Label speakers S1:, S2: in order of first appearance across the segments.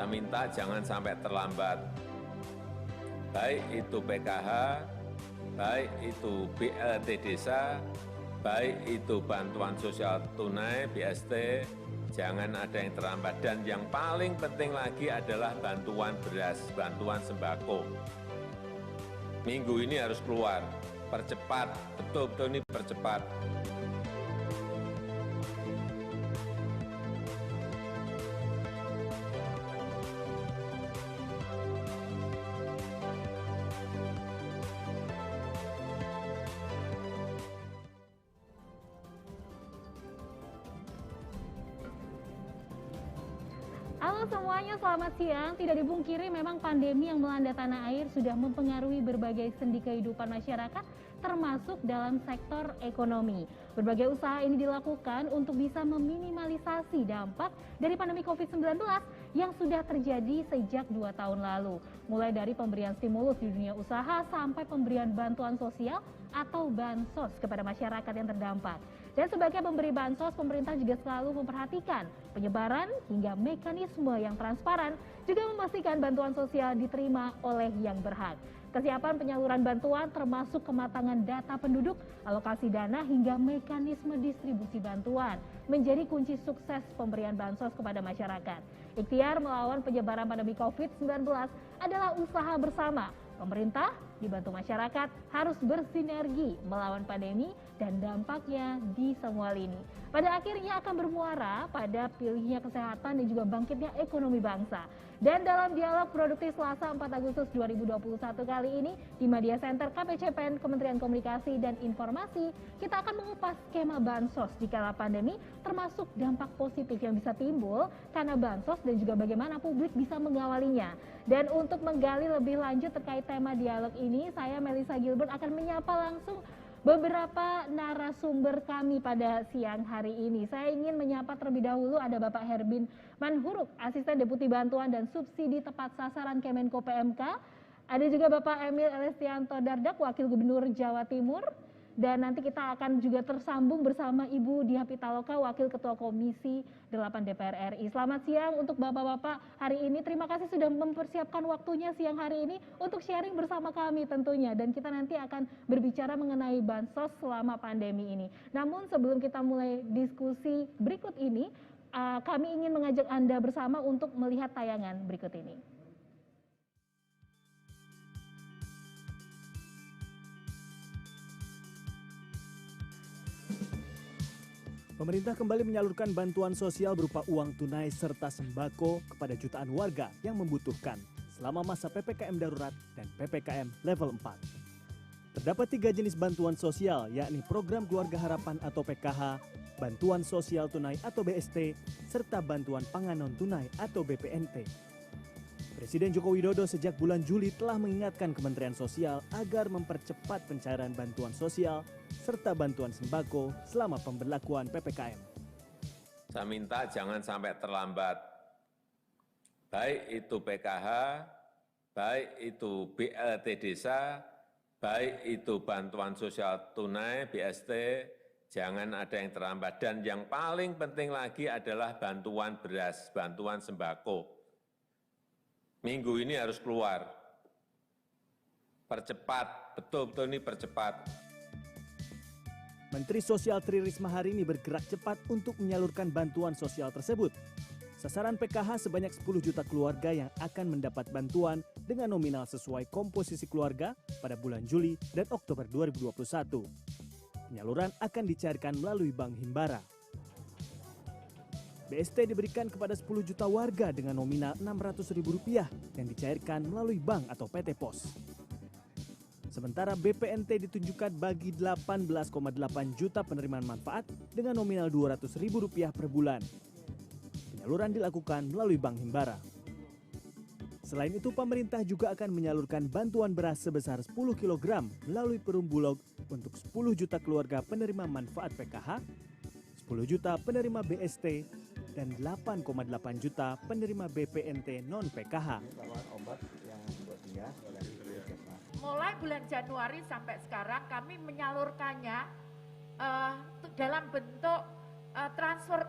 S1: Saya minta jangan sampai terlambat. Baik itu PKH, baik itu BLT Desa, baik itu bantuan sosial tunai, BST, jangan ada yang terlambat. Dan yang paling penting lagi adalah bantuan beras, bantuan sembako. Minggu ini harus keluar, percepat, betul-betul ini percepat.
S2: Halo semuanya, selamat siang. Tidak dipungkiri memang pandemi yang melanda tanah air sudah mempengaruhi berbagai sendi kehidupan masyarakat, termasuk dalam sektor ekonomi. Berbagai usaha ini dilakukan untuk bisa meminimalisasi dampak dari pandemi COVID-19 yang sudah terjadi sejak 2 tahun lalu. Mulai dari pemberian stimulus di dunia usaha sampai pemberian bantuan sosial atau bansos kepada masyarakat yang terdampak. Dan sebagai pemberi bansos, pemerintah juga selalu memperhatikan penyebaran hingga mekanisme yang transparan, juga memastikan bantuan sosial diterima oleh yang berhak. Kesiapan penyaluran bantuan termasuk kematangan data penduduk, alokasi dana hingga mekanisme distribusi bantuan menjadi kunci sukses pemberian bansos kepada masyarakat. Ikhtiar melawan penyebaran pandemi COVID-19 adalah usaha bersama. Pemerintah dibantu masyarakat harus bersinergi melawan pandemi dan dampaknya di semua lini. Pada akhirnya akan bermuara pada pulihnya kesehatan dan juga bangkitnya ekonomi bangsa. Dan dalam dialog produktif Selasa 4 Agustus 2021 kali ini di Media Center KPCPEN Kementerian Komunikasi dan Informasi, kita akan mengupas skema bansos di kala pandemi, termasuk dampak positif yang bisa timbul karena bansos dan juga bagaimana publik bisa mengawalinya. Dan untuk menggali lebih lanjut terkait tema dialog ini, saya Melissa Gilbert akan menyapa langsung beberapa narasumber kami pada siang hari ini. Saya ingin menyapa terlebih dahulu ada Bapak Herbin Manhuruk, Asisten Deputi Bantuan dan Subsidi Tepat Sasaran Kemenko PMK. Ada juga Bapak Emil Elestianto Dardak, Wakil Gubernur Jawa Timur. Dan nanti kita akan juga tersambung bersama Ibu Diah Pitaloka, Wakil Ketua Komisi 8 DPR RI. Selamat siang untuk Bapak-Bapak hari ini. Terima kasih sudah mempersiapkan waktunya siang hari ini untuk sharing bersama kami tentunya. Dan kita nanti akan berbicara mengenai bansos selama pandemi ini. Namun sebelum kita mulai diskusi berikut ini, kami ingin mengajak Anda bersama untuk melihat tayangan berikut ini.
S3: Pemerintah kembali menyalurkan bantuan sosial berupa uang tunai serta sembako kepada jutaan warga yang membutuhkan selama masa PPKM darurat dan PPKM level 4. Terdapat 3 jenis bantuan sosial, yakni Program Keluarga Harapan atau PKH, Bantuan Sosial Tunai atau BST, serta Bantuan Pangan Non-Tunai atau BPNT. Presiden Joko Widodo sejak bulan Juli telah mengingatkan Kementerian Sosial agar mempercepat pencairan bantuan sosial serta bantuan sembako selama pemberlakuan PPKM.
S1: Saya minta jangan sampai terlambat. Baik itu PKH, baik itu BLT Desa, baik itu bantuan sosial tunai, BST, jangan ada yang terlambat. Dan yang paling penting lagi adalah bantuan beras, bantuan sembako. Minggu ini harus keluar. Percepat, betul-betul ini percepat.
S3: Menteri Sosial Tri Risma hari ini bergerak cepat untuk menyalurkan bantuan sosial tersebut. Sasaran PKH sebanyak 10 juta keluarga yang akan mendapat bantuan dengan nominal sesuai komposisi keluarga pada bulan Juli dan Oktober 2021. Penyaluran akan dicairkan melalui Bank Himbara. BST diberikan kepada 10 juta warga dengan nominal Rp600.000 yang dicairkan melalui bank atau PT Pos. Sementara BPNT ditunjukkan bagi 18,8 juta penerimaan manfaat dengan nominal Rp200.000 per bulan. Penyaluran dilakukan melalui Bank Himbara. Selain itu, pemerintah juga akan menyalurkan bantuan beras sebesar 10 kg melalui Perum Bulog untuk 10 juta keluarga penerima manfaat PKH, 10 juta penerima BST, dan 8,8 juta penerima BPNT non-PKH.
S4: Mulai bulan Januari sampai sekarang kami menyalurkannya dalam bentuk transfer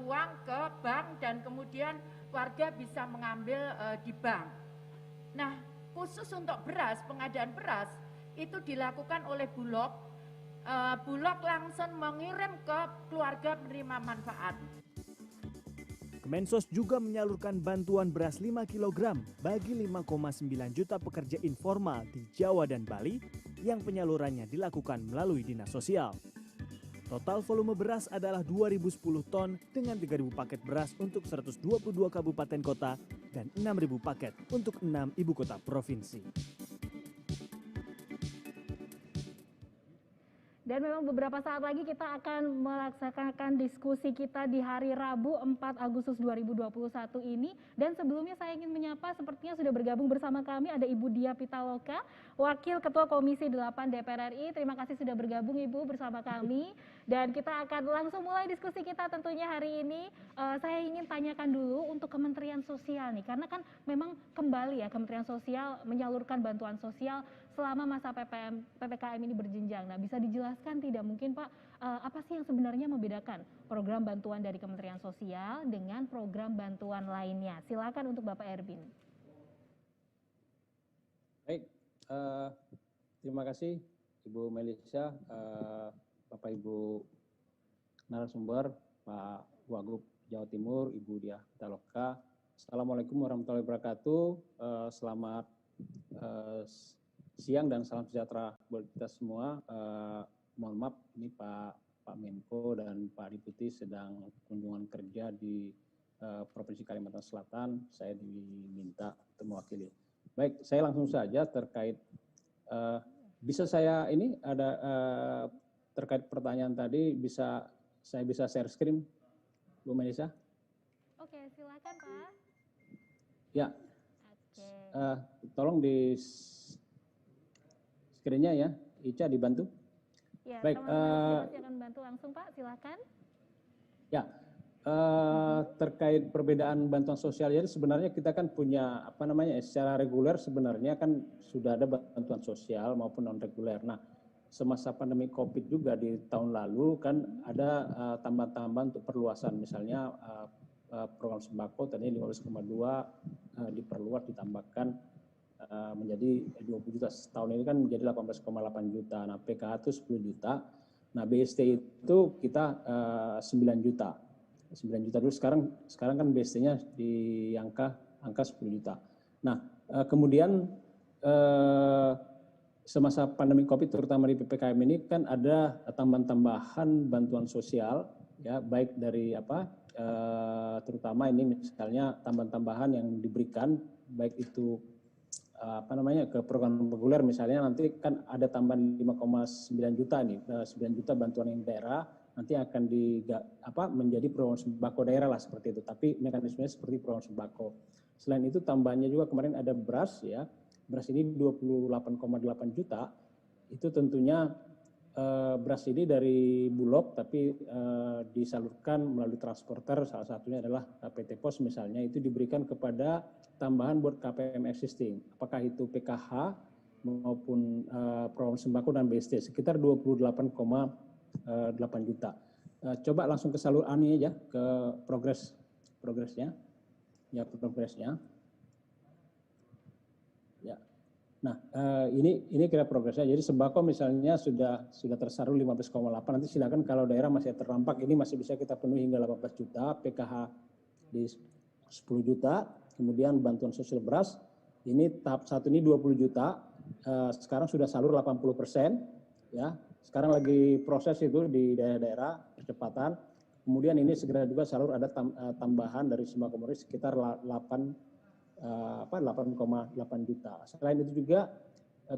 S4: uang ke bank dan kemudian warga bisa mengambil di bank. Nah, khusus untuk beras, pengadaan beras itu dilakukan oleh Bulog. Bulog langsung mengirim ke keluarga penerima manfaat.
S3: Kemensos juga menyalurkan bantuan beras 5 kg bagi 5,9 juta pekerja informal di Jawa dan Bali yang penyalurannya dilakukan melalui Dinas Sosial. Total volume beras adalah 2010 ton dengan 3.000 paket beras untuk 122 kabupaten kota dan 6.000 paket untuk 6 ibu kota provinsi.
S2: Dan memang beberapa saat lagi kita akan melaksanakan diskusi kita di hari Rabu 4 Agustus 2021 ini. Dan sebelumnya saya ingin menyapa, sepertinya sudah bergabung bersama kami ada Ibu Dia Pitaloka, Wakil Ketua Komisi 8 DPR RI. Terima kasih sudah bergabung Ibu bersama kami. Dan kita akan langsung mulai diskusi kita tentunya hari ini. Saya ingin tanyakan dulu untuk Kementerian Sosial nih, karena kan memang kembali ya Kementerian Sosial menyalurkan bantuan sosial selama masa PPKM ini berjenjang. Nah, bisa dijelaskan tidak mungkin Pak, apa sih yang sebenarnya membedakan program bantuan dari Kementerian Sosial dengan program bantuan lainnya? Silakan untuk Bapak Erbin.
S5: Baik, terima kasih Ibu Melisa, Bapak Ibu narasumber, Pak Wagub Jawa Timur, Ibu Dia Pitaloka. Assalamualaikum warahmatullahi wabarakatuh. Selamat siang dan salam sejahtera buat kita semua. Mohon maaf, ini Pak Menko dan Pak Deputi sedang kunjungan kerja di Provinsi Kalimantan Selatan. Saya diminta untuk mewakili. Baik, saya langsung saja terkait bisa saya ini ada terkait pertanyaan tadi saya bisa share screen, Bu Melisa?
S2: Oke, silakan Pak.
S5: Ya.
S2: Oke.
S5: Tolong di screen-nya ya, Ica dibantu.
S2: Ya,
S5: baik.
S2: Saya akan bantu langsung Pak, silakan.
S5: Ya. Terkait perbedaan bantuan sosial, jadi sebenarnya kita kan punya secara reguler sebenarnya kan sudah ada bantuan sosial maupun non reguler. Nah, semasa pandemi COVID juga di tahun lalu kan ada tambahan-tambahan untuk perluasan, misalnya program sembako tadinya 15,2 diperluas ditambahkan menjadi 20 juta. Tahun ini kan menjadi 18,8 juta. Nah, PKH itu 10 juta. Nah, BST itu kita 9 juta. 9 juta dulu, sekarang kan BST-nya di angka 10 juta. Nah, kemudian semasa pandemi Covid terutama di PPKM ini kan ada tambahan-tambahan bantuan sosial ya, baik dari terutama ini misalnya tambahan-tambahan yang diberikan baik itu ke program reguler, misalnya nanti kan ada tambahan 5,9 juta nih, 9 juta bantuan yang daerah nanti akan menjadi program sembako daerah lah seperti itu, tapi mekanismenya seperti program sembako. Selain itu tambahannya juga kemarin ada beras ya, beras ini 28,8 juta, itu tentunya beras ini dari Bulog tapi disalurkan melalui transporter, salah satunya adalah PT Pos misalnya, itu diberikan kepada tambahan buat KPM existing, apakah itu PKH maupun program sembako dan BST sekitar 28,8 juta. Coba langsung ke saluran ini aja, ke progresnya. Ya, progresnya. Ya. Nah, ini kira progresnya. Jadi sembako misalnya sudah tersalur 15,8. Nanti silakan kalau daerah masih terdampak ini masih bisa kita penuhi hingga 18 juta, PKH di 10 juta, kemudian bantuan sosial beras ini tahap 1 ini 20 juta. Sekarang sudah salur 80%, ya. Sekarang lagi proses itu di daerah-daerah percepatan. Kemudian ini segera juga salur ada tambahan dari sembako murni sekitar 8,8 juta. Selain itu juga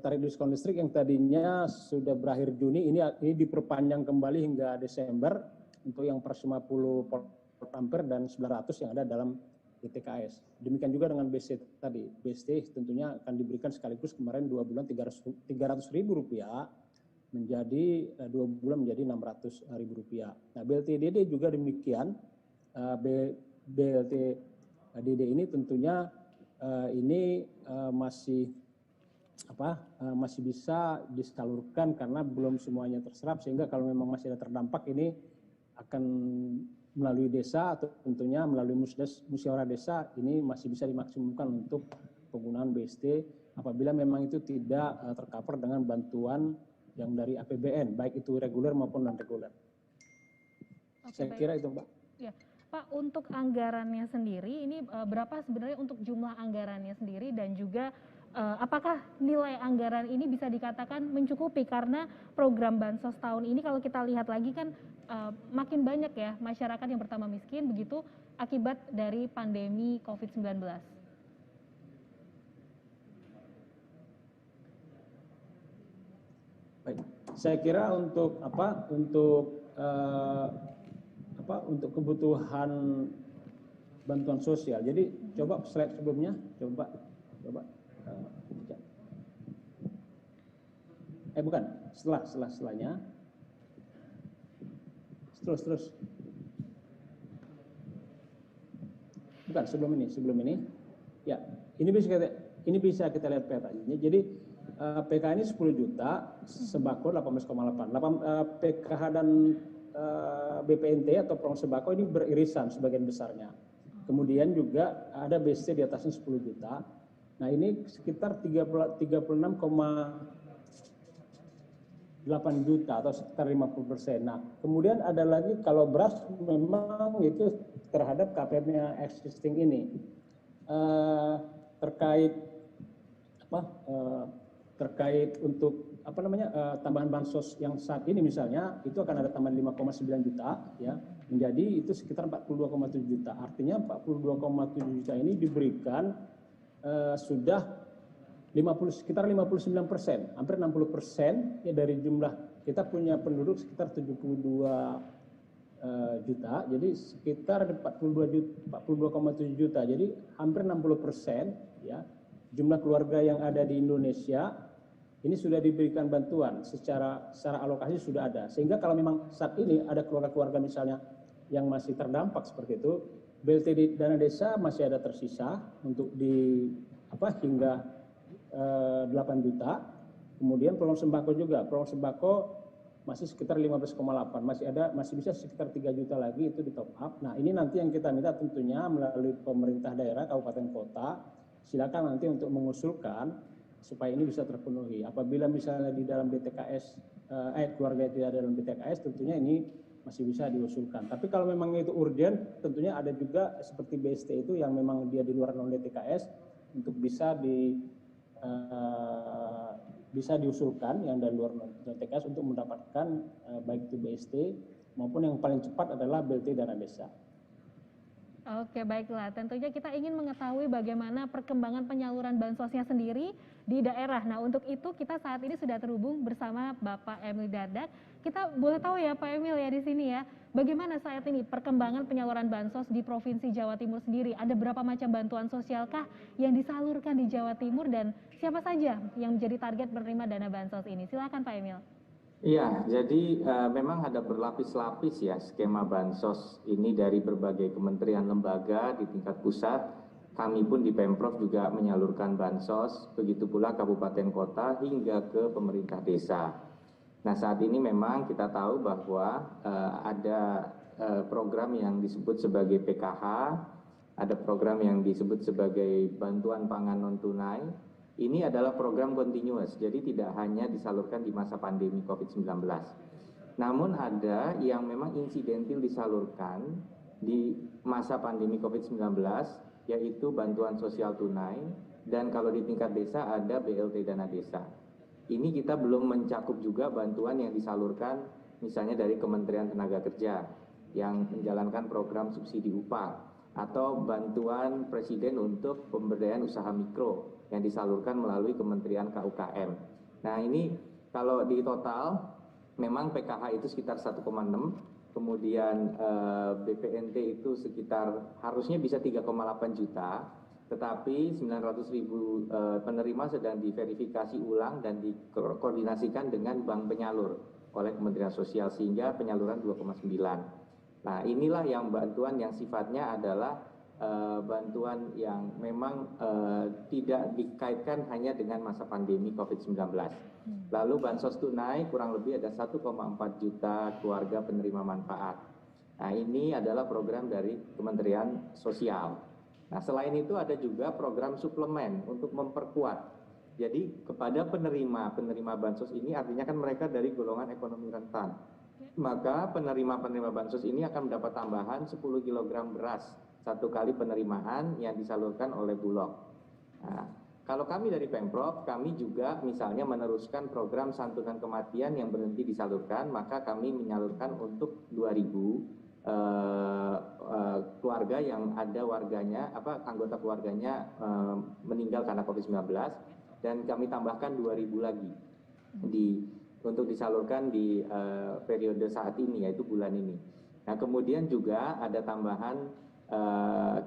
S5: tarif diskon listrik yang tadinya sudah berakhir Juni ini diperpanjang kembali hingga Desember untuk yang per 50 volt ampere dan 900 yang ada dalam DTKS. Demikian juga dengan BST tadi. BST tentunya akan diberikan sekaligus kemarin 2 bulan 300.000 rupiah menjadi 2 bulan menjadi 600.000 rupiah. Nah, BLT-DD juga demikian. BLT-DD ini tentunya ini masih bisa disalurkan karena belum semuanya terserap, sehingga kalau memang masih ada terdampak ini akan melalui desa atau tentunya melalui musyawarah desa ini masih bisa dimaksimumkan untuk penggunaan BST apabila memang itu tidak tercover dengan bantuan yang dari APBN, baik itu reguler maupun non reguler. Saya kira itu, Mbak.
S2: Ya, Pak, untuk anggarannya sendiri ini berapa sebenarnya untuk jumlah anggarannya sendiri dan juga apakah nilai anggaran ini bisa dikatakan mencukupi karena program Bansos tahun ini kalau kita lihat lagi kan makin banyak ya masyarakat yang bertambah miskin begitu akibat dari pandemi COVID-19.
S5: Baik, saya kira untuk untuk kebutuhan bantuan sosial. Jadi coba slide sebelumnya, coba. Bukan, setelahnya. Terus. Bukan, sebelum ini. Ya, ini bisa kita lihat petanya. Jadi PKH ini 10 juta, sembako 18,8. PKH dan BPNT atau program sembako ini beririsan sebagian besarnya. Kemudian juga ada BST di atasnya 10 juta. Nah ini sekitar 36,8 juta atau sekitar 50%. Nah kemudian ada lagi kalau beras memang itu terhadap KPM existing ini terkait untuk tambahan bansos yang saat ini misalnya itu akan ada tambahan 5,9 juta ya menjadi itu sekitar 42,7 juta. Artinya 42,7 juta ini diberikan sudah sekitar 59%, hampir 60% ya dari jumlah kita punya penduduk sekitar 72 juta, jadi sekitar 42,7 juta, jadi hampir 60% ya jumlah keluarga yang ada di Indonesia ini sudah diberikan bantuan secara alokasi sudah ada. Sehingga kalau memang saat ini ada keluarga-keluarga misalnya yang masih terdampak seperti itu, BLT di dana desa masih ada tersisa untuk hingga 8 juta. Kemudian program sembako juga, program sembako masih sekitar 15,8, masih bisa sekitar 3 juta lagi itu di top up. Nah, ini nanti yang kita minta tentunya melalui pemerintah daerah, kabupaten kota, silakan nanti untuk mengusulkan supaya ini bisa terpenuhi. Apabila misalnya di dalam DTKS, keluarga tidak ada dalam DTKS, tentunya ini masih bisa diusulkan. Tapi kalau memang itu urgent, tentunya ada juga seperti BST itu yang memang dia di luar non DTKS untuk bisa diusulkan yang dari luar non DTKS untuk mendapatkan baik itu BST maupun yang paling cepat adalah BLT dana desa.
S2: Oke, baiklah. Tentunya kita ingin mengetahui bagaimana perkembangan penyaluran bansosnya sendiri di daerah. Nah, untuk itu kita saat ini sudah terhubung bersama Bapak Emil Dardak. Kita boleh tahu ya Pak Emil ya di sini ya, bagaimana saat ini perkembangan penyaluran bansos di Provinsi Jawa Timur sendiri? Ada berapa macam bantuan sosialkah yang disalurkan di Jawa Timur dan siapa saja yang menjadi target penerima dana bansos ini? Silakan Pak Emil.
S6: Iya, jadi memang ada berlapis-lapis ya skema bansos ini dari berbagai kementerian lembaga di tingkat pusat. Kami pun di Pemprov juga menyalurkan bansos, begitu pula kabupaten kota hingga ke pemerintah desa. Nah saat ini memang kita tahu bahwa ada program yang disebut sebagai PKH, ada program yang disebut sebagai bantuan pangan non-tunai. Ini adalah program continuous, jadi tidak hanya disalurkan di masa pandemi COVID-19. Namun ada yang memang insidentil disalurkan di masa pandemi COVID-19, yaitu bantuan sosial tunai, dan kalau di tingkat desa ada BLT dana desa. Ini kita belum mencakup juga bantuan yang disalurkan misalnya dari Kementerian Tenaga Kerja yang menjalankan program subsidi upah, atau bantuan Presiden untuk pemberdayaan usaha mikro yang disalurkan melalui Kementerian KUKM. Nah ini kalau di total memang PKH itu sekitar 1,6, kemudian BPNT itu sekitar harusnya bisa 3,8 juta, tetapi 900.000 penerima sedang diverifikasi ulang dan dikoordinasikan dengan bank penyalur oleh Kementerian Sosial sehingga penyaluran 2,9. Nah inilah yang bantuan yang sifatnya adalah bantuan yang memang tidak dikaitkan hanya dengan masa pandemi COVID-19. Lalu bansos tunai kurang lebih ada 1,4 juta keluarga penerima manfaat. Nah, ini adalah program dari Kementerian Sosial. Nah, selain itu ada juga program suplemen untuk memperkuat. Jadi kepada penerima bansos ini artinya kan mereka dari golongan ekonomi rentan. Maka penerima bansos ini akan mendapat tambahan 10 kg beras satu kali penerimaan yang disalurkan oleh Bulog. Nah, kalau kami dari Pemprov, kami juga misalnya meneruskan program santunan kematian yang berhenti disalurkan, maka kami menyalurkan untuk 2.000 keluarga yang ada anggota keluarganya meninggal karena COVID-19, dan kami tambahkan 2.000 lagi untuk disalurkan di periode saat ini, yaitu bulan ini. Nah, kemudian juga ada tambahan,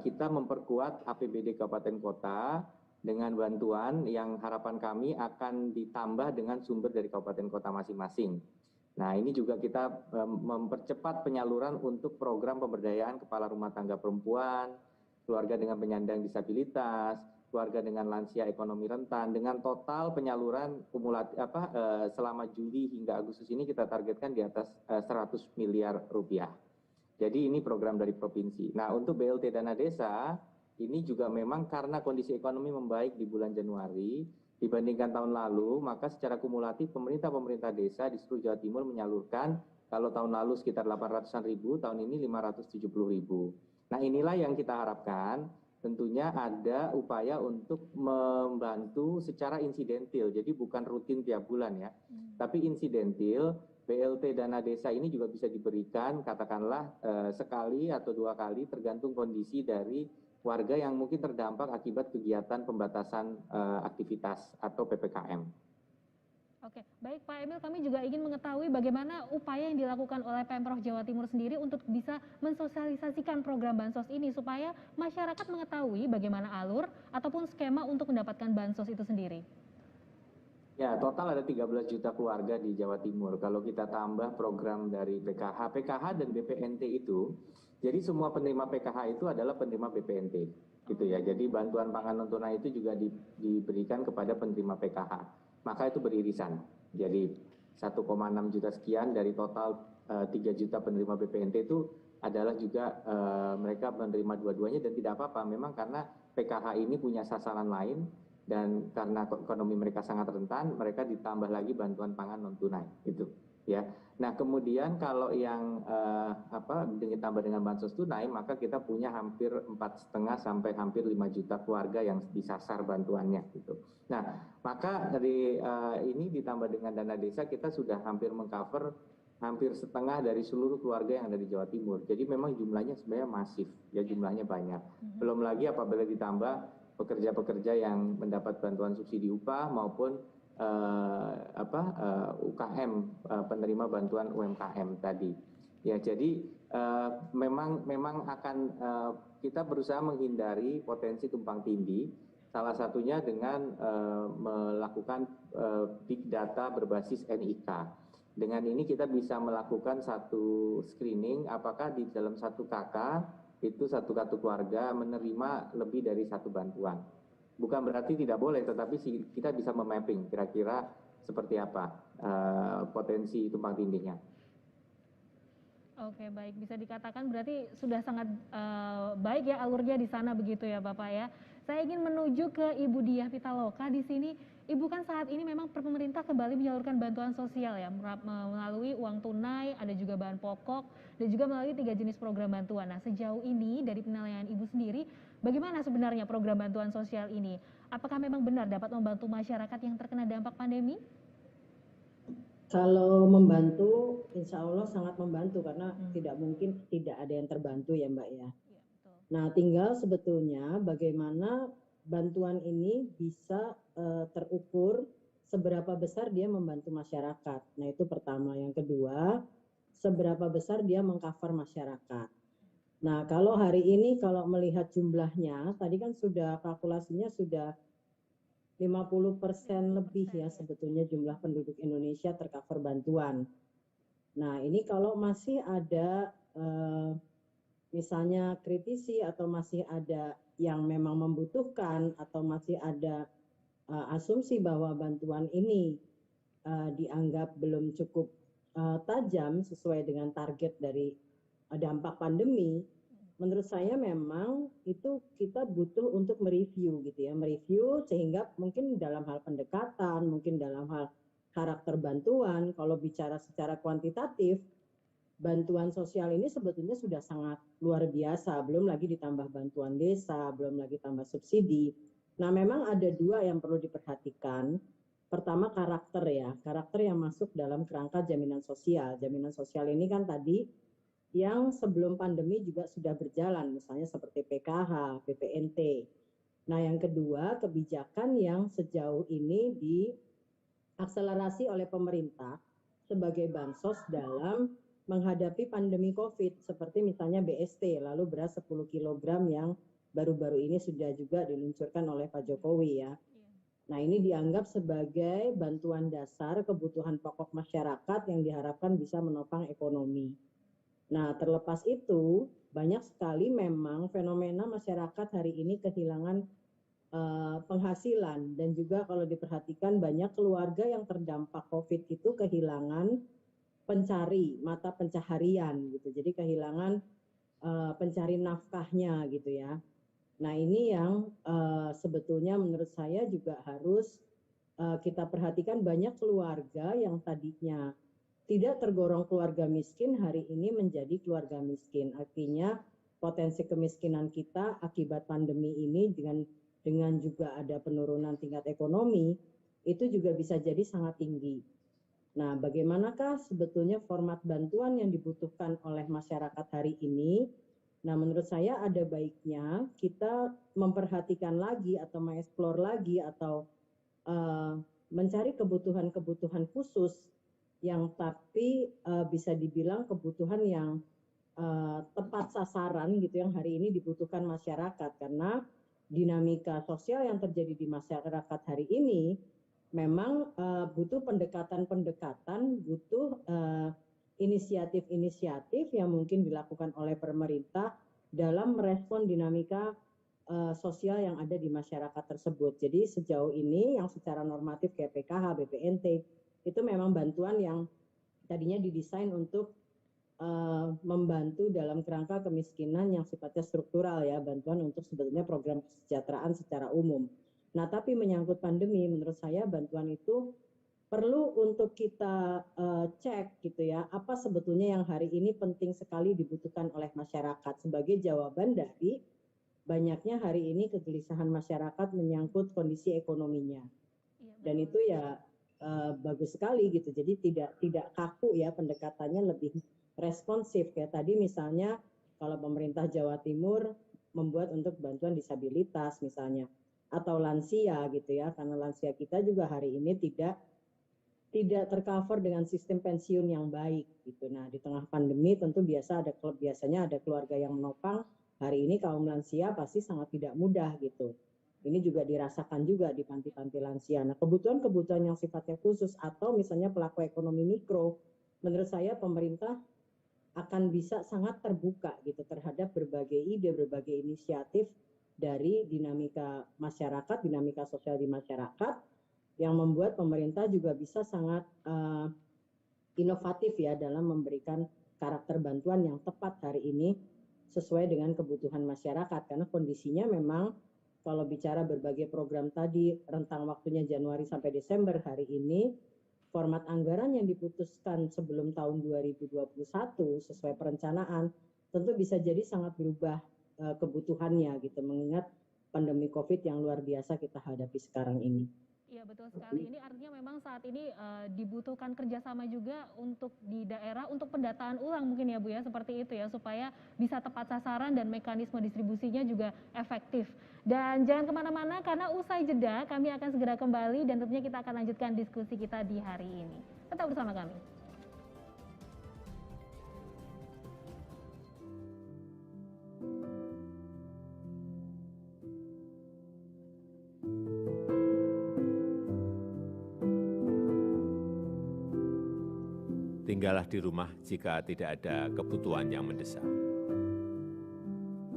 S6: kita memperkuat APBD Kabupaten Kota dengan bantuan yang harapan kami akan ditambah dengan sumber dari kabupaten kota masing-masing. Nah, ini juga kita mempercepat penyaluran untuk program pemberdayaan kepala rumah tangga perempuan, keluarga dengan penyandang disabilitas, keluarga dengan lansia ekonomi rentan, dengan total penyaluran kumulatif selama Juli hingga Agustus ini kita targetkan di atas 100 miliar rupiah. Jadi ini program dari provinsi. Nah, untuk BLT Dana Desa ini juga memang karena kondisi ekonomi membaik di bulan Januari dibandingkan tahun lalu, maka secara kumulatif pemerintah desa di seluruh Jawa Timur menyalurkan, kalau tahun lalu sekitar 800-an ribu, tahun ini 570 ribu. Nah, inilah yang kita harapkan, tentunya ada upaya untuk membantu secara insidentil, jadi bukan rutin tiap bulan ya, tapi insidentil. BLT Dana Desa ini juga bisa diberikan katakanlah sekali atau 2 kali tergantung kondisi dari warga yang mungkin terdampak akibat kegiatan pembatasan aktivitas atau PPKM.
S2: Oke, baik Pak Emil, kami juga ingin mengetahui bagaimana upaya yang dilakukan oleh Pemprov Jawa Timur sendiri untuk bisa mensosialisasikan program bansos ini supaya masyarakat mengetahui bagaimana alur ataupun skema untuk mendapatkan bansos itu sendiri.
S6: Ya, total ada 13 juta keluarga di Jawa Timur. Kalau kita tambah program dari PKH dan BPNT itu, jadi semua penerima PKH itu adalah penerima BPNT, gitu ya. Jadi bantuan pangan non tunai itu juga diberikan kepada penerima PKH. Maka itu beririsan. Jadi 1,6 juta sekian dari total 3 juta penerima BPNT itu adalah juga mereka menerima dua-duanya, dan tidak apa-apa. Memang karena PKH ini punya sasaran lain, dan karena ekonomi mereka sangat rentan, mereka ditambah lagi bantuan pangan non tunai, gitu ya. Nah, kemudian kalau yang ditambah dengan bansos tunai, maka kita punya hampir 4,5 sampai hampir 5 juta keluarga yang disasar bantuannya, gitu. Nah, maka dari ini ditambah dengan dana desa, kita sudah hampir mengcover hampir setengah dari seluruh keluarga yang ada di Jawa Timur. Jadi memang jumlahnya sebenarnya masif, ya, jumlahnya banyak. Belum lagi apabila ditambah pekerja-pekerja yang mendapat bantuan subsidi upah maupun UKM, penerima bantuan UMKM tadi. Ya, jadi memang akan kita berusaha menghindari potensi tumpang tindih. Salah satunya dengan melakukan big data berbasis NIK. Dengan ini kita bisa melakukan satu screening apakah di dalam satu KK itu satu kartu keluarga menerima lebih dari satu bantuan. Bukan berarti tidak boleh, tetapi kita bisa memapping kira-kira seperti apa potensi tumpang tindihnya.
S2: Oke, baik, bisa dikatakan berarti sudah sangat baik ya alurnya di sana begitu ya Bapak ya. Saya ingin menuju ke Ibu Diah Pitaloka di sini. Ibu kan saat ini memang pemerintah kembali menyalurkan bantuan sosial ya melalui uang tunai, ada juga bahan pokok dan juga melalui 3 jenis program bantuan. Nah, sejauh ini dari penilaian Ibu sendiri, bagaimana sebenarnya program bantuan sosial ini? Apakah memang benar dapat membantu masyarakat yang terkena dampak pandemi?
S7: Kalau membantu, insya Allah sangat membantu karena tidak mungkin tidak ada yang terbantu ya Mbak ya. Nah, tinggal sebetulnya bagaimana bantuan ini bisa terukur seberapa besar dia membantu masyarakat. Nah, itu pertama. Yang kedua, seberapa besar dia mengcover masyarakat. Nah, kalau hari ini kalau melihat jumlahnya, tadi kan sudah kalkulasinya sudah 50% lebih ya sebetulnya jumlah penduduk Indonesia tercover bantuan. Nah, ini kalau masih ada misalnya kritisi atau masih ada yang memang membutuhkan atau masih ada asumsi bahwa bantuan ini dianggap belum cukup tajam sesuai dengan target dari dampak pandemi, menurut saya memang itu kita butuh untuk mereview gitu ya, mereview sehingga mungkin dalam hal pendekatan, mungkin dalam hal karakter bantuan, kalau bicara secara kuantitatif, bantuan sosial ini sebetulnya sudah sangat luar biasa, belum lagi ditambah bantuan desa, belum lagi tambah subsidi. Nah, memang ada dua yang perlu diperhatikan. Pertama karakter ya, karakter yang masuk dalam kerangka jaminan sosial. Jaminan sosial ini kan tadi yang sebelum pandemi juga sudah berjalan, misalnya seperti PKH, BPNT. Nah, yang kedua kebijakan yang sejauh ini diakselerasi oleh pemerintah sebagai bansos dalam menghadapi pandemi COVID, seperti misalnya BST, lalu beras 10 kg yang baru-baru ini sudah juga diluncurkan oleh Pak Jokowi ya. Nah, ini dianggap sebagai bantuan dasar kebutuhan pokok masyarakat yang diharapkan bisa menopang ekonomi. Nah, terlepas itu, banyak sekali memang fenomena masyarakat hari ini kehilangan penghasilan, dan juga kalau diperhatikan banyak keluarga yang terdampak COVID itu kehilangan pencari mata pencaharian gitu, jadi kehilangan pencari nafkahnya gitu ya. Nah, ini yang sebetulnya menurut saya juga harus kita perhatikan. Banyak keluarga yang tadinya tidak tergolong keluarga miskin hari ini menjadi keluarga miskin. Artinya potensi kemiskinan kita akibat pandemi ini dengan juga ada penurunan tingkat ekonomi itu juga bisa jadi sangat tinggi. Nah, bagaimanakah sebetulnya format bantuan yang dibutuhkan oleh masyarakat hari ini? Nah, menurut saya ada baiknya kita memperhatikan lagi atau mengeksplor lagi atau mencari kebutuhan-kebutuhan khusus yang tapi bisa dibilang kebutuhan yang tepat sasaran gitu yang hari ini dibutuhkan masyarakat, karena dinamika sosial yang terjadi di masyarakat hari ini memang butuh pendekatan-pendekatan, butuh inisiatif-inisiatif yang mungkin dilakukan oleh pemerintah dalam merespon dinamika sosial yang ada di masyarakat tersebut. Jadi sejauh ini yang secara normatif kayak PKH, BPNT, itu memang bantuan yang tadinya didesain untuk membantu dalam kerangka kemiskinan yang sifatnya struktural ya, bantuan untuk sebetulnya program kesejahteraan secara umum. Nah, tapi menyangkut pandemi, menurut saya bantuan itu perlu untuk kita cek gitu ya, apa sebetulnya yang hari ini penting sekali dibutuhkan oleh masyarakat sebagai jawaban dari banyaknya hari ini kegelisahan masyarakat menyangkut kondisi ekonominya. Dan itu ya bagus sekali gitu, jadi tidak kaku ya, pendekatannya lebih responsif. Kayak tadi misalnya kalau pemerintah Jawa Timur membuat untuk bantuan disabilitas misalnya, atau lansia gitu ya, karena lansia kita juga hari ini tidak tercover dengan sistem pensiun yang baik gitu. Nah, di tengah pandemi tentu biasanya ada keluarga yang menopang. Hari ini kaum lansia pasti sangat tidak mudah gitu. Ini juga dirasakan juga di panti-panti lansia. Nah, kebutuhan-kebutuhan yang sifatnya khusus atau misalnya pelaku ekonomi mikro, menurut saya pemerintah akan bisa sangat terbuka gitu terhadap berbagai ide, berbagai inisiatif dari dinamika masyarakat, dinamika sosial di masyarakat, yang membuat pemerintah juga bisa sangat inovatif ya dalam memberikan karakter bantuan yang tepat hari ini sesuai dengan kebutuhan masyarakat. Karena kondisinya memang kalau bicara berbagai program tadi, rentang waktunya Januari sampai Desember, hari ini format anggaran yang diputuskan sebelum tahun 2021 sesuai perencanaan tentu bisa jadi sangat berubah kebutuhannya gitu, mengingat pandemi COVID yang luar biasa kita hadapi sekarang ini.
S2: Iya, betul sekali. Ini artinya memang saat ini dibutuhkan kerjasama juga untuk di daerah, untuk pendataan ulang mungkin ya Bu ya, seperti itu ya, supaya bisa tepat sasaran dan mekanisme distribusinya juga efektif. Dan jangan kemana-mana karena usai jeda kami akan segera kembali dan tentunya kita akan lanjutkan diskusi kita di hari ini. Tetap bersama kami.
S1: Tinggallah di rumah jika tidak ada kebutuhan yang mendesak.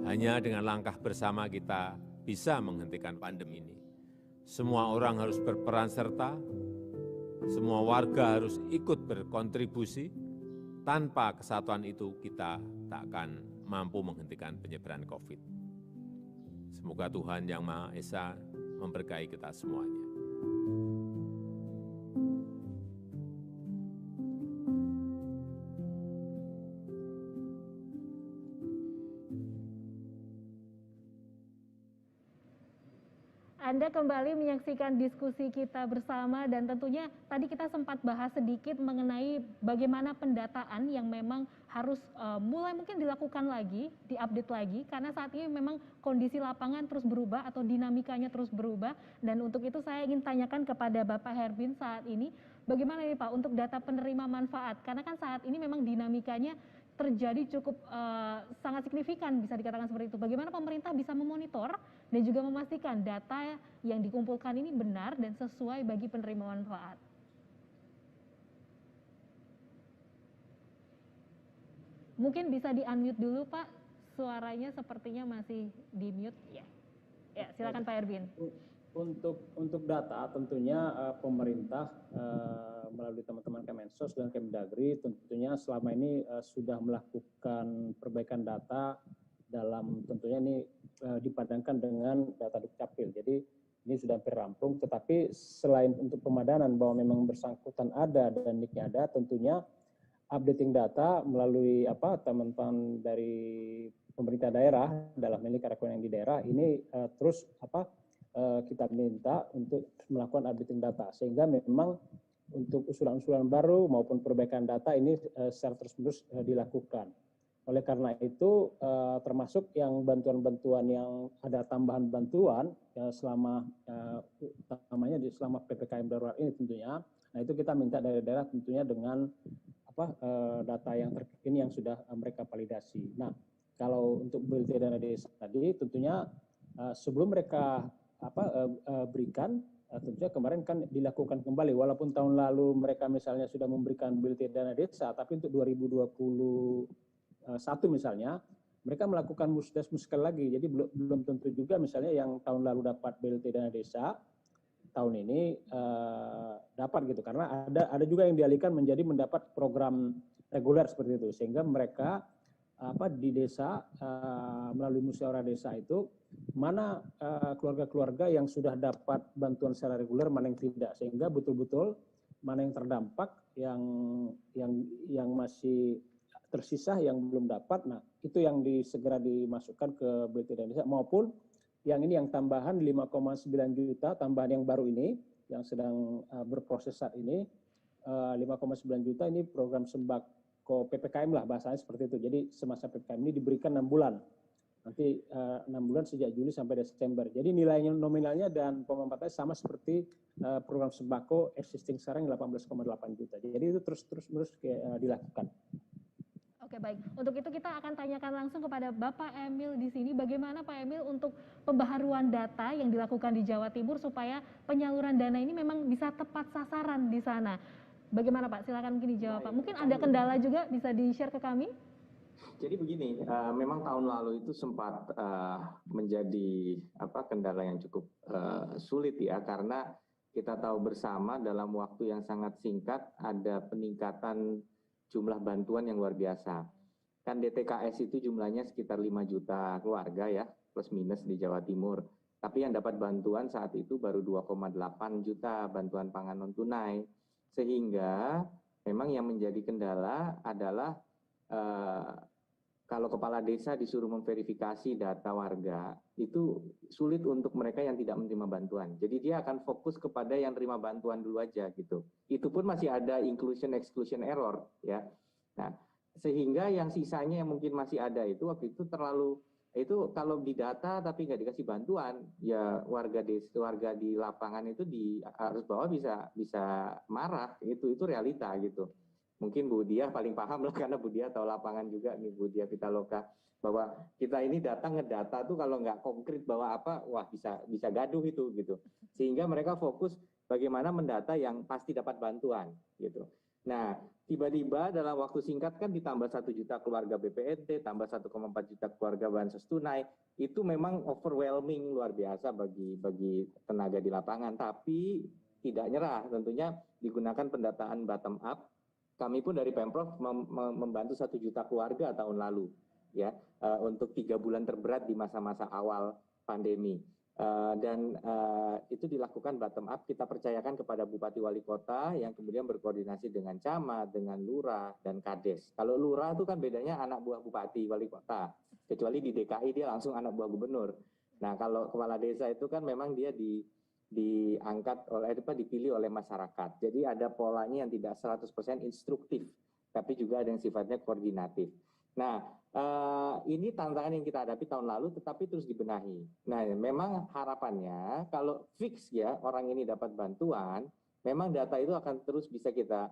S1: Hanya dengan langkah bersama kita bisa menghentikan pandemi ini. Semua orang harus berperan serta, semua warga harus ikut berkontribusi Tanpa kesatuan itu kita tak akan mampu menghentikan penyebaran COVID. Semoga Tuhan Yang Maha Esa memberkahi kita semuanya.
S2: Anda kembali menyaksikan diskusi kita bersama dan tentunya tadi kita sempat bahas sedikit mengenai bagaimana pendataan yang memang harus mulai mungkin dilakukan lagi, diupdate lagi karena saat ini memang kondisi lapangan terus berubah atau dinamikanya terus berubah dan untuk itu saya ingin tanyakan kepada Bapak Herbin saat ini bagaimana nih Pak untuk data penerima manfaat karena kan saat ini memang dinamikanya terjadi cukup sangat signifikan bisa dikatakan seperti itu. Bagaimana pemerintah bisa memonitor dan juga memastikan data yang dikumpulkan ini benar dan sesuai bagi penerima manfaat. Mungkin bisa di-unmute dulu Pak, suaranya sepertinya masih di-mute ya. Ya, silakan Pak Herbin.
S5: Untuk data tentunya pemerintah melalui teman-teman Kemensos dan Kemdagri tentunya selama ini sudah melakukan perbaikan data dalam tentunya ini dipadankan dengan data Dukcapil. Jadi ini sudah hampir rampung, tetapi selain untuk pemadanan bahwa memang bersangkutan ada dan NIK-nya ada, tentunya updating data melalui teman-teman dari pemerintah daerah dalam ini karyawan yang di daerah ini terus kita minta untuk melakukan updating data sehingga memang untuk usulan-usulan baru maupun perbaikan data ini secara terus-menerus dilakukan. Oleh karena itu termasuk yang bantuan-bantuan yang ada tambahan bantuan selama selama PPKM darurat ini tentunya. Nah itu kita minta dari daerah tentunya dengan data yang terkini yang sudah mereka validasi. Nah kalau untuk BLT dana desa tadi tentunya sebelum mereka berikan tentunya kemarin kan dilakukan kembali walaupun tahun lalu mereka misalnya sudah memberikan BLT dana desa tapi untuk 2021 misalnya mereka melakukan musdes sekali lagi jadi belum tentu juga misalnya yang tahun lalu dapat BLT dana desa tahun ini dapat gitu karena ada juga yang dialihkan menjadi mendapat program reguler seperti itu sehingga mereka di desa melalui musyawarah desa itu mana keluarga-keluarga yang sudah dapat bantuan secara reguler mana yang tidak sehingga betul-betul mana yang terdampak yang masih tersisa yang belum dapat nah itu yang segera dimasukkan ke BLT dana desa maupun yang ini yang tambahan 5,9 juta tambahan yang baru ini yang sedang berproses saat ini 5,9 juta ini program sembako PPKM lah bahasanya seperti itu. Jadi semasa PPKM ini diberikan 6 bulan. Nanti 6 bulan sejak Juli sampai Desember. Jadi nilainya nominalnya dan pemanfaatannya sama seperti program sembako existing sekarang 18,8 juta. Jadi itu terus dilakukan.
S2: Oke baik, untuk itu kita akan tanyakan langsung kepada Bapak Emil di sini, bagaimana Pak Emil untuk pembaharuan data yang dilakukan di Jawa Timur supaya penyaluran dana ini memang bisa tepat sasaran di sana. Bagaimana Pak? Silakan mungkin dijawab Pak. Mungkin ada kendala juga bisa di-share ke kami?
S6: Jadi begini, memang tahun lalu itu sempat menjadi kendala yang cukup sulit ya, karena kita tahu bersama dalam waktu yang sangat singkat ada peningkatan jumlah bantuan yang luar biasa. Kan DTKS itu jumlahnya sekitar 5 juta keluarga ya, plus minus di Jawa Timur. Tapi yang dapat bantuan saat itu baru 2,8 juta bantuan pangan non tunai. Sehingga memang yang menjadi kendala adalah kalau kepala desa disuruh memverifikasi data warga, itu sulit untuk mereka yang tidak menerima bantuan. Jadi dia akan fokus kepada yang terima bantuan dulu aja gitu. Itu pun masih ada inclusion-exclusion error ya. Nah, sehingga yang sisanya yang mungkin masih ada itu waktu itu itu kalau di data tapi nggak dikasih bantuan, ya warga di lapangan itu di arus bawah bisa marah. Itu realita gitu. Mungkin Bu Diah paling paham lah karena Bu Diah tahu lapangan juga nih Bu Diah Pitaloka bahwa kita ini ngedata tuh kalau nggak konkret bahwa wah bisa gaduh itu gitu. Sehingga mereka fokus bagaimana mendata yang pasti dapat bantuan gitu. Nah, tiba-tiba dalam waktu singkat kan ditambah 1 juta keluarga BPNT, tambah 1,4 juta keluarga bansos tunai. Itu memang overwhelming luar biasa bagi tenaga di lapangan, tapi tidak nyerah. Tentunya digunakan pendataan bottom up. kami pun dari Pemprov membantu 1 juta keluarga tahun lalu, ya, untuk 3 bulan terberat di masa-masa awal pandemi. Dan itu dilakukan bottom up, kita percayakan kepada Bupati Wali Kota yang kemudian berkoordinasi dengan camat, dengan lurah, dan kades. Kalau lurah itu kan bedanya anak buah Bupati Wali Kota, kecuali di DKI dia langsung anak buah gubernur. Nah kalau kepala desa itu kan memang dia diangkat oleh dipilih oleh masyarakat. Jadi ada polanya yang tidak 100% instruktif, tapi juga ada yang sifatnya koordinatif. Nah, ini tantangan yang kita hadapi tahun lalu, tetapi terus dibenahi. Nah, memang harapannya kalau fix ya orang ini dapat bantuan, memang data itu akan terus bisa kita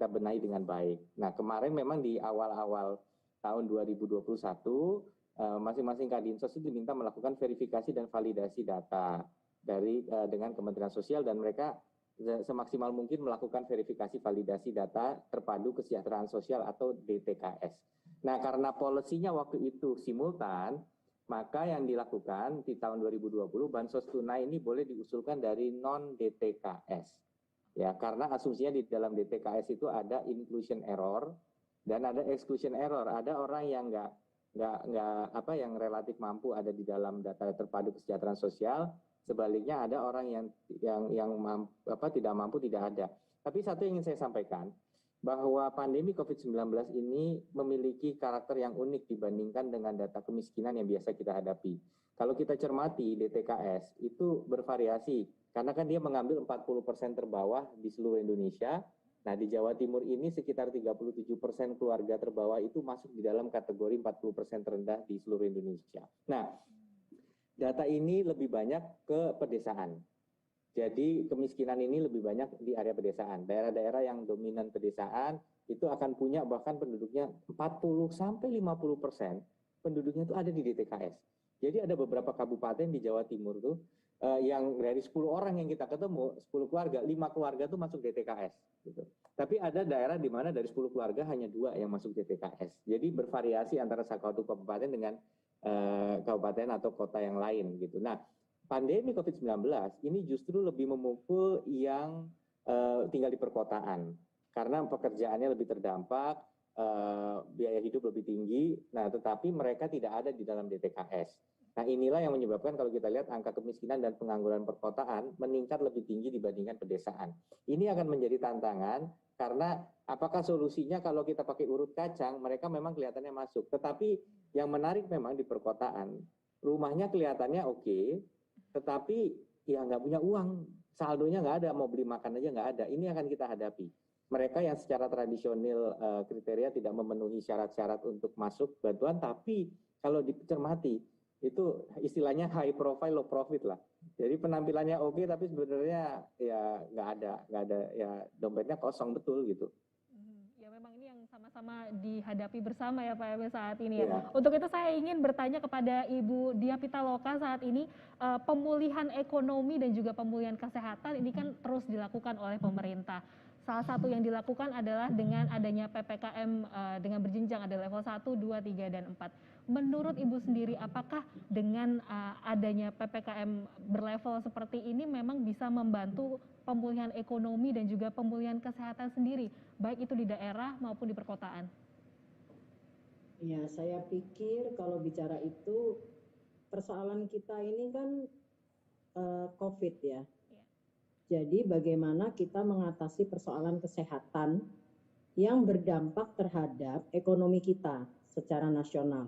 S6: benahi dengan baik. Nah, kemarin memang di awal-awal tahun 2021, masing-masing Kadinsos itu diminta melakukan verifikasi dan validasi data dengan Kementerian Sosial, dan mereka semaksimal mungkin melakukan verifikasi validasi data terpadu kesejahteraan sosial atau DTKS. Nah, karena polisinya waktu itu simultan, maka yang dilakukan di tahun 2020 bansos tunai ini boleh diusulkan dari non DTKS. Ya, karena asumsinya di dalam DTKS itu ada inclusion error dan ada exclusion error. Ada orang yang yang relatif mampu ada di dalam data terpadu kesejahteraan sosial. Sebaliknya ada orang yang tidak mampu tidak ada. Tapi satu yang ingin saya sampaikan, bahwa pandemi COVID-19 ini memiliki karakter yang unik dibandingkan dengan data kemiskinan yang biasa kita hadapi. Kalau kita cermati DTKS itu bervariasi, karena kan dia mengambil 40% terbawah di seluruh Indonesia. Nah di Jawa Timur ini sekitar 37% keluarga terbawah itu masuk di dalam kategori 40% terendah di seluruh Indonesia. Nah, data ini lebih banyak ke pedesaan. Jadi kemiskinan ini lebih banyak di area pedesaan. Daerah-daerah yang dominan pedesaan itu akan punya bahkan penduduknya 40-50% penduduknya itu ada di DTKS. Jadi ada beberapa kabupaten di Jawa Timur tuh yang dari 10 orang yang kita ketemu, 10 keluarga, 5 keluarga tuh masuk DTKS. Gitu. Tapi ada daerah di mana dari 10 keluarga hanya 2 yang masuk DTKS. Jadi bervariasi antara satu kabupaten dengan kabupaten atau kota yang lain gitu. Nah, pandemi COVID-19 ini justru lebih memukul yang tinggal di perkotaan karena pekerjaannya lebih terdampak, biaya hidup lebih tinggi. Nah, tetapi mereka tidak ada di dalam DTKS. Nah, inilah yang menyebabkan kalau kita lihat angka kemiskinan dan pengangguran perkotaan meningkat lebih tinggi dibandingkan pedesaan. Ini akan menjadi tantangan karena apakah solusinya kalau kita pakai urut kacang, mereka memang kelihatannya masuk. Tetapi yang menarik memang di perkotaan, rumahnya kelihatannya oke, tetapi ya nggak punya uang, saldonya nggak ada, mau beli makan aja nggak ada. Ini akan kita hadapi. Mereka yang secara tradisional kriteria tidak memenuhi syarat-syarat untuk masuk bantuan, tapi kalau dicermati, itu istilahnya high profile low profit lah. Jadi penampilannya oke, tapi sebenarnya ya nggak ada ya dompetnya kosong betul gitu.
S2: Ya memang ini yang sama-sama dihadapi bersama ya Pak Emil saat ini ya. Untuk itu saya ingin bertanya kepada Ibu Diah Pitaloka saat ini, pemulihan ekonomi dan juga pemulihan kesehatan ini kan terus dilakukan oleh pemerintah. Salah satu yang dilakukan adalah dengan adanya PPKM dengan berjenjang, ada level 1, 2, 3, dan 4. Menurut Ibu sendiri, apakah dengan adanya PPKM berlevel seperti ini memang bisa membantu pemulihan ekonomi dan juga pemulihan kesehatan sendiri, baik itu di daerah maupun di perkotaan?
S7: Ya, saya pikir kalau bicara itu, persoalan kita ini kan COVID ya. Jadi bagaimana kita mengatasi persoalan kesehatan yang berdampak terhadap ekonomi kita secara nasional.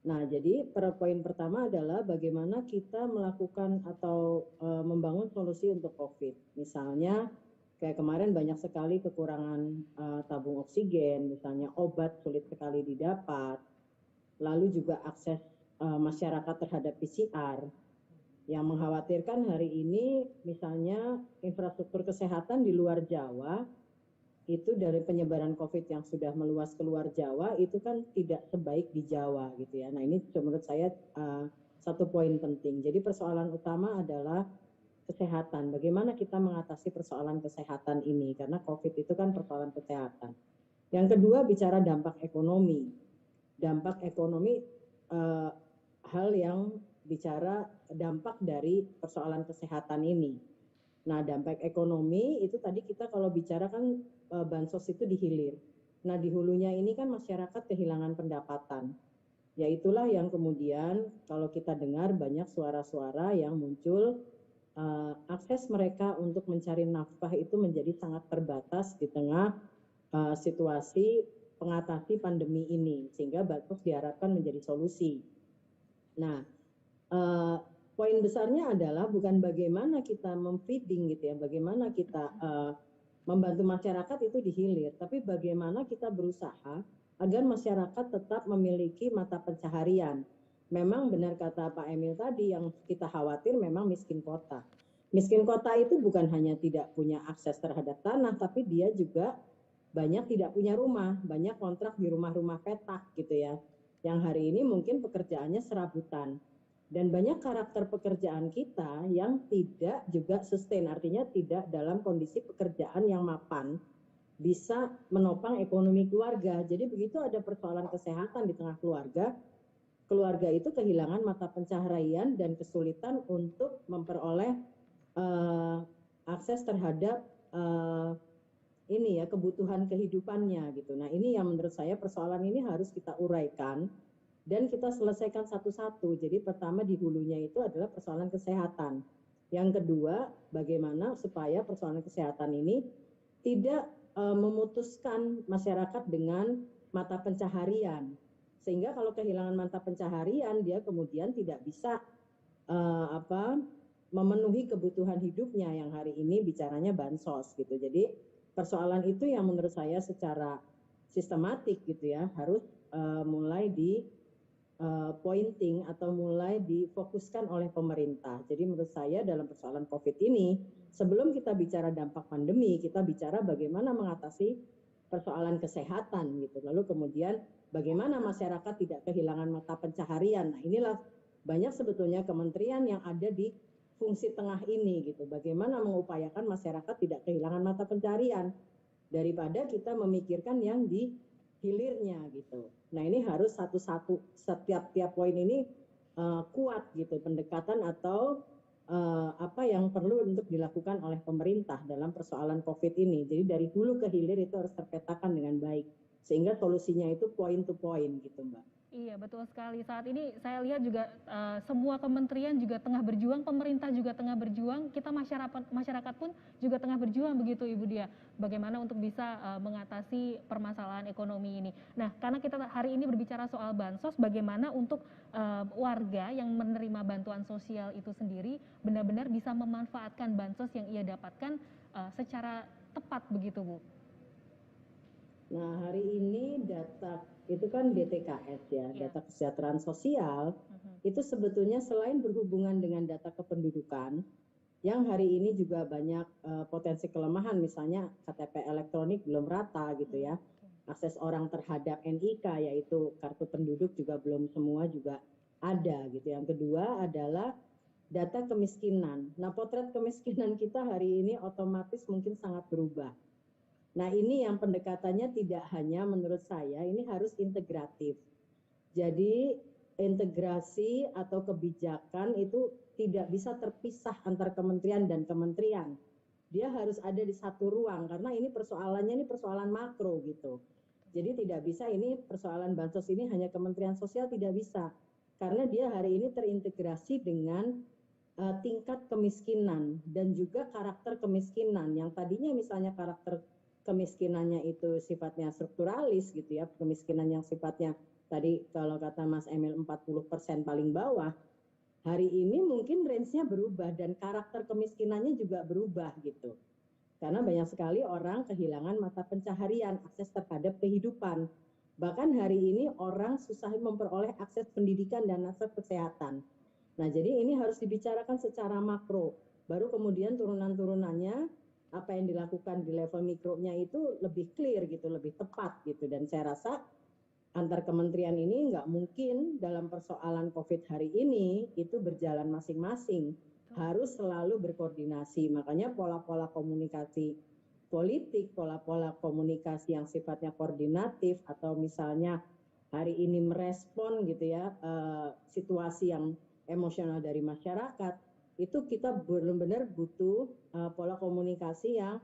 S7: Nah, jadi poin pertama adalah bagaimana kita melakukan atau membangun solusi untuk COVID. Misalnya kayak kemarin banyak sekali kekurangan tabung oksigen, misalnya obat sulit sekali didapat, lalu juga akses masyarakat terhadap PCR. Yang mengkhawatirkan hari ini misalnya infrastruktur kesehatan di luar Jawa, itu dari penyebaran COVID yang sudah meluas keluar Jawa, itu kan tidak sebaik di Jawa gitu ya. Nah ini menurut saya satu poin penting. Jadi persoalan utama adalah kesehatan. Bagaimana kita mengatasi persoalan kesehatan ini, karena COVID itu kan persoalan kesehatan. Yang kedua bicara dampak ekonomi. Dampak ekonomi hal yang bicara dampak dari persoalan kesehatan ini. Nah, dampak ekonomi itu tadi kita kalau bicara kan bansos itu di hilir. Nah, di hulunya ini kan masyarakat kehilangan pendapatan. Ya itulah yang kemudian kalau kita dengar banyak suara-suara yang muncul, akses mereka untuk mencari nafkah itu menjadi sangat terbatas di tengah situasi pengatasi pandemi ini, sehingga bansos diharapkan menjadi solusi. Nah, poin besarnya adalah bukan bagaimana kita memfeeding gitu ya, bagaimana kita membantu masyarakat itu di hilir, tapi bagaimana kita berusaha agar masyarakat tetap memiliki mata pencaharian. Memang benar kata Pak Emil tadi, yang kita khawatir memang miskin kota. Miskin kota itu bukan hanya tidak punya akses terhadap tanah, tapi dia juga banyak tidak punya rumah, banyak kontrak di rumah-rumah petak gitu ya. Yang hari ini mungkin pekerjaannya serabutan. Dan banyak karakter pekerjaan kita yang tidak juga sustain, artinya tidak dalam kondisi pekerjaan yang mapan, bisa menopang ekonomi keluarga. Jadi begitu ada persoalan kesehatan di tengah keluarga, keluarga itu kehilangan mata pencaharian dan kesulitan untuk memperoleh akses terhadap kebutuhan kehidupannya gitu. Nah, ini yang menurut saya persoalan ini harus kita uraikan dan kita selesaikan satu-satu. Jadi pertama di hulunya itu adalah persoalan kesehatan. Yang kedua, bagaimana supaya persoalan kesehatan ini tidak memutuskan masyarakat dengan mata pencaharian. Sehingga kalau kehilangan mata pencaharian, dia kemudian tidak bisa memenuhi kebutuhan hidupnya yang hari ini bicaranya bansos gitu. Jadi persoalan itu yang menurut saya secara sistematik gitu ya harus mulai di pointing atau mulai difokuskan oleh pemerintah. Jadi menurut saya dalam persoalan COVID ini, sebelum kita bicara dampak pandemi, kita bicara bagaimana mengatasi persoalan kesehatan gitu. Lalu kemudian bagaimana masyarakat tidak kehilangan mata pencaharian. Nah, inilah banyak sebetulnya kementerian yang ada di fungsi tengah ini gitu. Bagaimana mengupayakan masyarakat tidak kehilangan mata pencaharian daripada kita memikirkan yang di hilirnya gitu. Nah, ini harus satu-satu setiap poin ini kuat gitu pendekatan atau apa yang perlu untuk dilakukan oleh pemerintah dalam persoalan COVID ini. Jadi dari hulu ke hilir itu harus terpetakan dengan baik sehingga solusinya itu point to point gitu, Mbak.
S2: Iya, betul sekali. Saat ini saya lihat juga semua kementerian juga tengah berjuang, pemerintah juga tengah berjuang, kita masyarakat pun juga tengah berjuang begitu Ibu Dia. Bagaimana untuk bisa mengatasi permasalahan ekonomi ini. Nah, karena kita hari ini berbicara soal bansos, bagaimana untuk warga yang menerima bantuan sosial itu sendiri benar-benar bisa memanfaatkan bansos yang ia dapatkan secara tepat begitu, Bu.
S7: Nah, hari ini data itu kan DTKS ya, data kesejahteraan sosial, itu sebetulnya selain berhubungan dengan data kependudukan, yang hari ini juga banyak potensi kelemahan, misalnya KTP elektronik belum rata gitu ya, akses orang terhadap NIK yaitu kartu penduduk juga belum semua juga ada gitu. Yang kedua adalah data kemiskinan. Nah, potret kemiskinan kita hari ini otomatis mungkin sangat berubah. Nah, ini yang pendekatannya tidak hanya menurut saya, ini harus integratif. Jadi integrasi atau kebijakan itu tidak bisa terpisah antar kementerian dan kementerian. Dia harus ada di satu ruang karena ini persoalannya ini persoalan makro gitu. Jadi tidak bisa ini persoalan bansos ini hanya Kementerian Sosial, tidak bisa. Karena dia hari ini terintegrasi dengan tingkat kemiskinan dan juga karakter kemiskinan yang tadinya misalnya karakter kemiskinannya itu sifatnya strukturalis gitu ya, kemiskinan yang sifatnya tadi kalau kata Mas Emil 40% paling bawah, hari ini mungkin range-nya berubah dan karakter kemiskinannya juga berubah gitu. Karena banyak sekali orang kehilangan mata pencaharian, akses terhadap kehidupan. Bahkan hari ini orang susah memperoleh akses pendidikan dan akses kesehatan. Nah, jadi ini harus dibicarakan secara makro. Baru kemudian turunan-turunannya apa yang dilakukan di level mikronya itu lebih clear gitu, lebih tepat gitu. Dan saya rasa antar kementerian ini nggak mungkin dalam persoalan COVID hari ini itu berjalan masing-masing. Harus selalu berkoordinasi. Makanya pola-pola komunikasi politik, pola-pola komunikasi yang sifatnya koordinatif atau misalnya hari ini merespon gitu ya situasi yang emosional dari masyarakat. itu kita benar-benar butuh pola komunikasi yang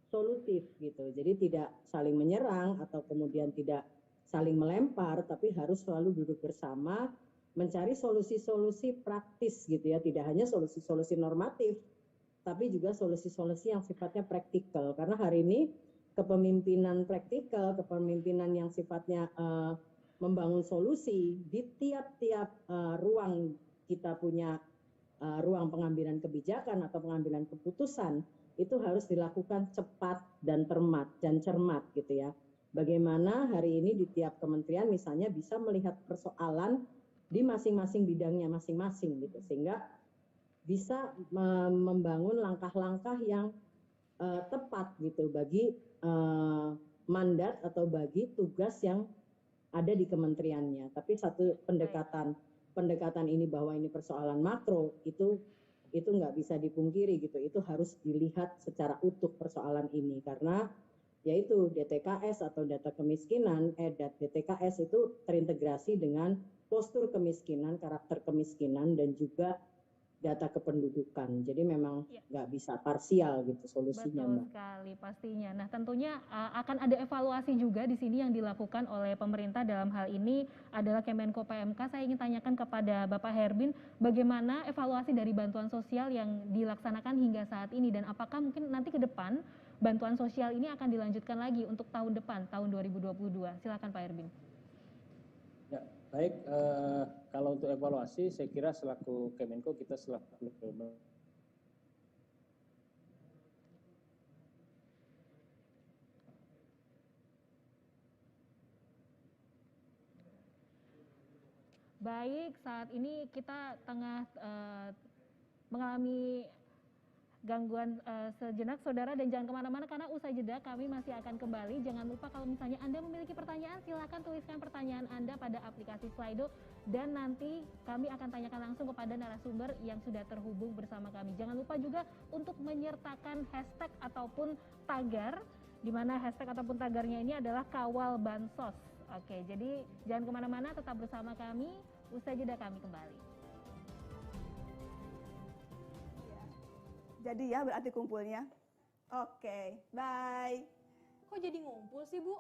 S7: solutif gitu. Jadi tidak saling menyerang atau kemudian tidak saling melempar, tapi harus selalu duduk bersama mencari solusi-solusi praktis gitu ya, tidak hanya solusi-solusi normatif, tapi juga solusi-solusi yang sifatnya praktikal. Karena hari ini kepemimpinan praktikal, kepemimpinan yang sifatnya membangun solusi di tiap-tiap ruang kita punya ruang pengambilan kebijakan atau pengambilan keputusan itu harus dilakukan cepat dan cermat gitu ya. Bagaimana hari ini di tiap kementerian misalnya bisa melihat persoalan di masing-masing bidangnya masing-masing gitu, sehingga bisa membangun langkah-langkah yang tepat gitu bagi mandat atau bagi tugas yang ada di kementeriannya. Tapi satu pendekatan ini bahwa ini persoalan makro itu nggak bisa dipungkiri gitu. Itu harus dilihat secara utuh persoalan ini, karena yaitu DTKS atau data kemiskinan, DTKS itu terintegrasi dengan postur kemiskinan, karakter kemiskinan, dan juga data kependudukan. Jadi memang nggak bisa parsial gitu solusinya.
S2: Betul sekali pastinya. Nah tentunya akan ada evaluasi juga di sini yang dilakukan oleh pemerintah, dalam hal ini adalah Kemenko PMK. Saya ingin tanyakan kepada Bapak Herbin, bagaimana evaluasi dari bantuan sosial yang dilaksanakan hingga saat ini, dan apakah mungkin nanti ke depan bantuan sosial ini akan dilanjutkan lagi untuk tahun depan, tahun 2022. Silakan Pak Herbin.
S5: Ya, baik. Kalau untuk evaluasi, saya kira selaku Kemenko kita selaku
S2: baik, saat ini kita tengah mengalami gangguan sejenak saudara, dan jangan kemana-mana karena usai jeda kami masih akan kembali. Jangan lupa kalau misalnya Anda memiliki pertanyaan, silakan tuliskan pertanyaan Anda pada aplikasi Slido dan nanti kami akan tanyakan langsung kepada narasumber yang sudah terhubung bersama kami. Jangan lupa juga untuk menyertakan hashtag ataupun tagar, di mana hashtag ataupun tagarnya ini adalah kawal bansos. Oke, jadi jangan kemana-mana, tetap bersama kami. Usai jeda kami kembali.
S8: Jadi ya berarti kumpulnya. Oke, bye.
S9: Kok jadi ngumpul sih, Bu?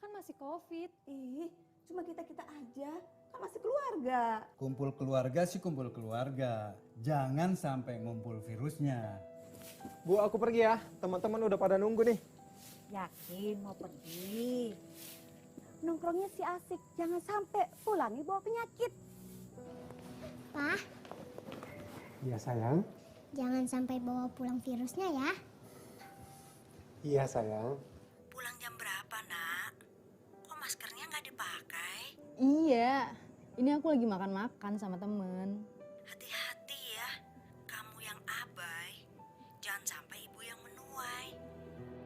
S9: Kan masih COVID.
S8: Ih, cuma kita-kita aja. Kan masih keluarga.
S10: Kumpul keluarga sih kumpul keluarga. Jangan sampai ngumpul virusnya.
S11: Bu, aku pergi ya. Teman-teman udah pada nunggu nih.
S8: Yakin mau pergi? Nongkrongnya sih asik. Jangan sampai pulangnya bawa penyakit.
S12: Pak,
S11: Iya sayang.
S12: jangan sampai bawa pulang virusnya ya.
S11: Iya sayang.
S8: Pulang jam berapa, Nak? Kok maskernya nggak dipakai?
S9: Iya, ini aku lagi makan-makan sama temen.
S8: Hati-hati ya. Kamu yang abai. Jangan sampai ibu yang menuai.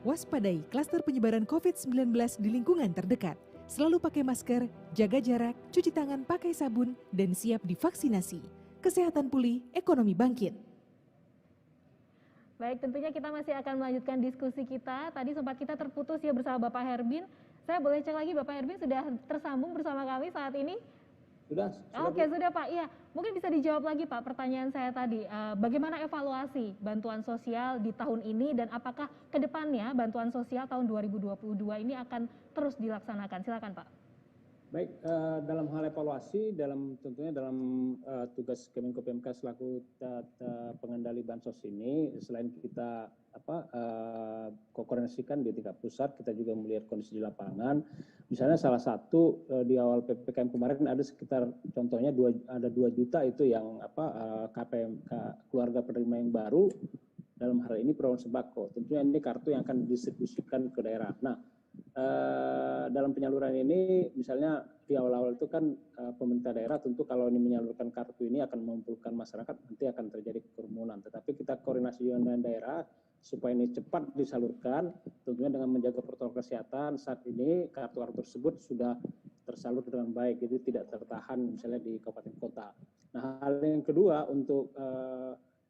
S13: Waspadai klaster penyebaran COVID-19 di lingkungan terdekat. Selalu pakai masker, jaga jarak, cuci tangan pakai sabun, dan siap divaksinasi. Kesehatan pulih, ekonomi bangkit.
S2: Baik, tentunya kita masih akan melanjutkan diskusi kita. Tadi sempat kita terputus ya bersama Bapak Herbin. Saya boleh cek lagi, Bapak Herbin sudah tersambung bersama kami saat ini?
S5: Sudah.
S2: Oke, sudah Pak. Iya, mungkin bisa dijawab lagi Pak pertanyaan saya tadi. Bagaimana evaluasi bantuan sosial di tahun ini, dan apakah ke depannya bantuan sosial tahun 2022 ini akan terus dilaksanakan? Silakan Pak.
S5: Baik, dalam hal evaluasi, tentunya dalam tugas Kemenko PMK selaku pengendali bansos ini, selain kita koordinasikan di tingkat pusat, kita juga melihat kondisi di lapangan. Misalnya salah satu di awal PPKM kemarin ada sekitar, contohnya ada 2 juta itu yang KPMK, keluarga penerima yang baru, dalam hal ini program sembako. Tentunya ini kartu yang akan didistribusikan ke daerah. Nah, dalam penyaluran ini misalnya di awal-awal itu kan pemerintah daerah tentu kalau ini menyalurkan kartu ini akan mengumpulkan masyarakat, nanti akan terjadi kerumunan. Tetapi kita koordinasi dengan daerah supaya ini cepat disalurkan, tentunya dengan menjaga protokol kesehatan. Saat ini kartu-kartu tersebut sudah tersalur dengan baik, jadi tidak tertahan misalnya di kabupaten kota. Nah, hal yang kedua untuk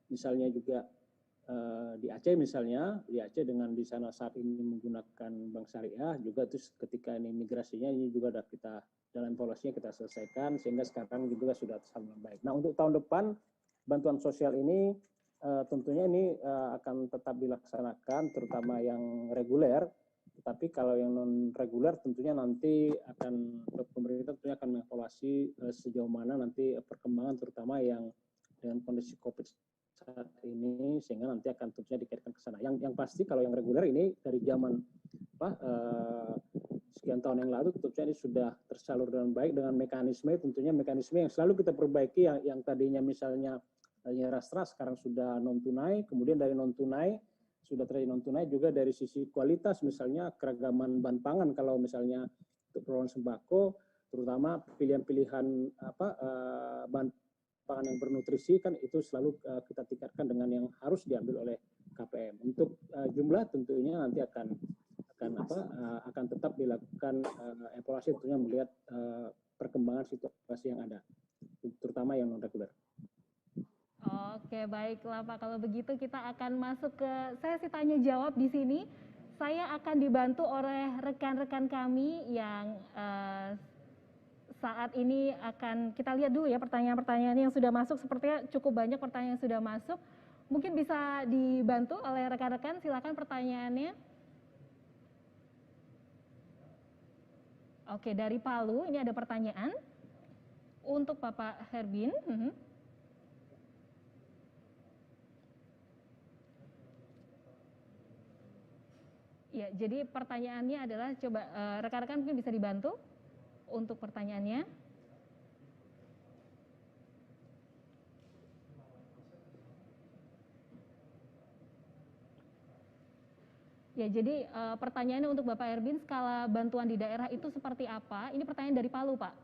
S5: misalnya juga di Aceh misalnya, di Aceh dengan di sana saat ini menggunakan bank syariah juga, terus ketika ini migrasinya ini juga sudah kita dalam evaluasinya kita selesaikan sehingga sekarang juga sudah tersalur baik. Nah, untuk tahun depan bantuan sosial ini tentunya ini akan tetap dilaksanakan, terutama yang reguler. Tetapi kalau yang non reguler tentunya nanti akan pemerintah tentunya akan mengevaluasi sejauh mana nanti perkembangan, terutama yang dengan kondisi COVID saat ini, sehingga nanti akan tentunya dikaitkan ke sana. Yang pasti kalau yang reguler ini dari zaman sekian tahun yang lalu tentunya ini sudah tersalur dengan baik dengan mekanisme, tentunya mekanisme yang selalu kita perbaiki, yang tadinya misalnya ras-ras sekarang sudah non tunai, kemudian dari non tunai sudah terjadi non tunai juga dari sisi kualitas, misalnya keragaman bahan pangan, kalau misalnya untuk program sembako terutama pilihan-pilihan bahan pangan yang bernutrisi kan itu selalu kita tingkatkan dengan yang harus diambil oleh KPM. Untuk jumlah tentunya nanti akan tetap dilakukan evaluasi, tentunya melihat perkembangan situasi yang ada, terutama yang non reguler.
S2: Oke, baiklah Pak. Kalau begitu kita akan masuk ke sesi tanya jawab di sini. Saya akan dibantu oleh rekan-rekan kami yang saat ini akan kita lihat dulu ya pertanyaan-pertanyaan yang sudah masuk. Sepertinya cukup banyak pertanyaan yang sudah masuk. Mungkin bisa dibantu oleh rekan-rekan. Silakan pertanyaannya. Oke, dari Palu ini ada pertanyaan untuk Bapak Herbin. Ya, jadi pertanyaannya adalah, coba rekan-rekan mungkin bisa dibantu untuk pertanyaannya. Ya, jadi pertanyaannya untuk Bapak Herbin, skala bantuan di daerah itu seperti apa? Ini pertanyaan dari Palu, Pak.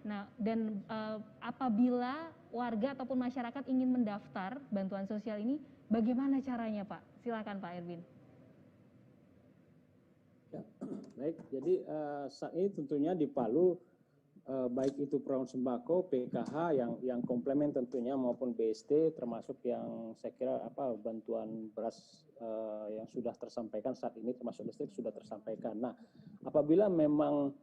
S2: Nah, dan apabila warga ataupun masyarakat ingin mendaftar bantuan sosial ini, bagaimana caranya, Pak? Silakan Pak Erwin.
S5: Ya, baik, jadi saat ini tentunya di Palu, baik itu program sembako, PKH yang komplement tentunya maupun BST, termasuk yang saya kira bantuan beras yang sudah tersampaikan saat ini, termasuk listrik sudah tersampaikan. Nah, apabila memang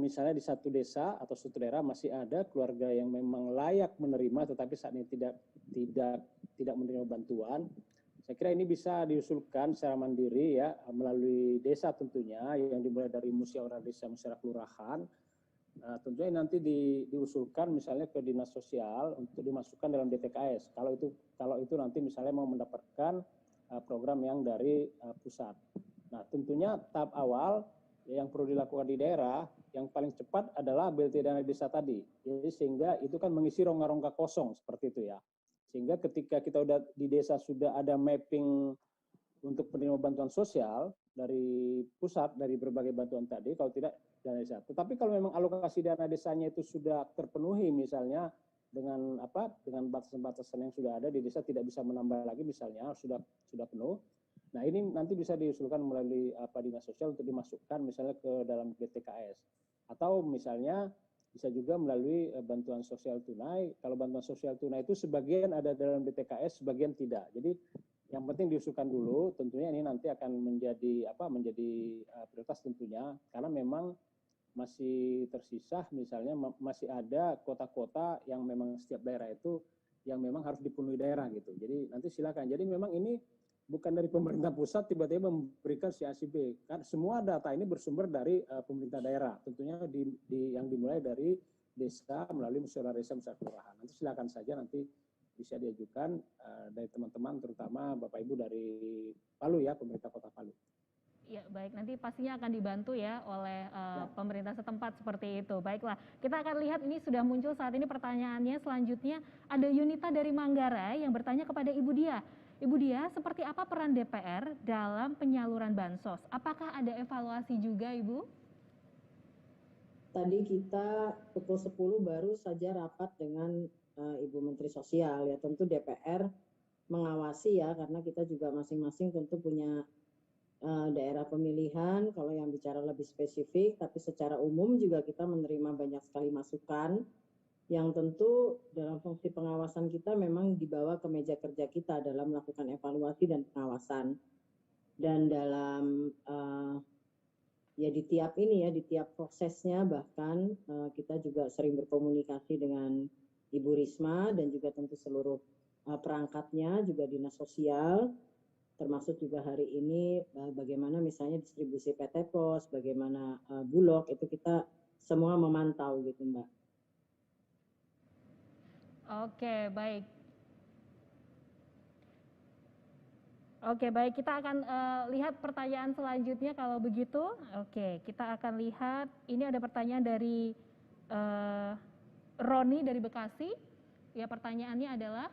S5: misalnya di satu desa atau satu daerah masih ada keluarga yang memang layak menerima tetapi saat ini tidak menerima bantuan, saya kira ini bisa diusulkan secara mandiri ya melalui desa tentunya, yang dimulai dari musyawarah desa, musyawarah kelurahan. Nah, tentunya nanti diusulkan misalnya ke dinas sosial untuk dimasukkan dalam DTKS. Kalau itu nanti misalnya mau mendapatkan program yang dari pusat. Nah, tentunya tahap awal yang perlu dilakukan di daerah yang paling cepat adalah BLT dana desa tadi. Jadi sehingga itu kan mengisi rongga-rongga kosong seperti itu ya. Sehingga ketika kita udah di desa sudah ada mapping untuk penerima bantuan sosial dari pusat, dari berbagai bantuan tadi, kalau tidak dana desa. Tetapi kalau memang alokasi dana desanya itu sudah terpenuhi misalnya dengan batasan-batasan yang sudah ada di desa, tidak bisa menambah lagi misalnya, sudah penuh. Nah, ini nanti bisa diusulkan melalui dinas sosial untuk dimasukkan misalnya ke dalam DTKS. Atau misalnya bisa juga melalui bantuan sosial tunai. Kalau bantuan sosial tunai itu sebagian ada dalam DTKS, sebagian tidak. Jadi yang penting diusulkan dulu, tentunya ini nanti akan menjadi prioritas tentunya, karena memang masih tersisa misalnya masih ada kota-kota yang memang setiap daerah itu yang memang harus dipenuhi daerah gitu. Jadi nanti silakan. Jadi memang ini bukan dari pemerintah pusat tiba-tiba memberikan si A si B. Kan semua data ini bersumber dari pemerintah daerah. Tentunya yang dimulai dari desa melalui musyawarah desa, musyawarah kelurahan. Nanti silakan saja nanti bisa diajukan dari teman-teman, terutama Bapak Ibu dari Palu ya, pemerintah Kota Palu.
S2: Ya, baik, nanti pastinya akan dibantu ya oleh pemerintah setempat seperti itu. Baiklah, kita akan lihat ini sudah muncul saat ini pertanyaannya. Selanjutnya ada Yunita dari Manggarai yang bertanya kepada Ibu Dia. Ibu Dia, seperti apa peran DPR dalam penyaluran bansos? Apakah ada evaluasi juga, Ibu?
S7: Tadi kita pukul 10 baru saja rapat dengan Ibu Menteri Sosial. Ya, tentu DPR mengawasi ya, karena kita juga masing-masing tentu punya daerah pemilihan. Kalau yang bicara lebih spesifik, tapi secara umum juga kita menerima banyak sekali masukan yang tentu dalam fungsi pengawasan kita memang dibawa ke meja kerja kita dalam melakukan evaluasi dan pengawasan. Dan dalam ya di tiap ini ya, di tiap prosesnya, bahkan kita juga sering berkomunikasi dengan Ibu Risma dan juga tentu seluruh perangkatnya, juga dinas sosial, termasuk juga hari ini bagaimana misalnya distribusi PT Pos, bagaimana Bulog, itu kita semua memantau gitu Mbak.
S2: Oke, baik. Oke, baik. Kita akan lihat pertanyaan selanjutnya kalau begitu. Oke, kita akan lihat. Ini ada pertanyaan dari Roni dari Bekasi. Ya, pertanyaannya adalah,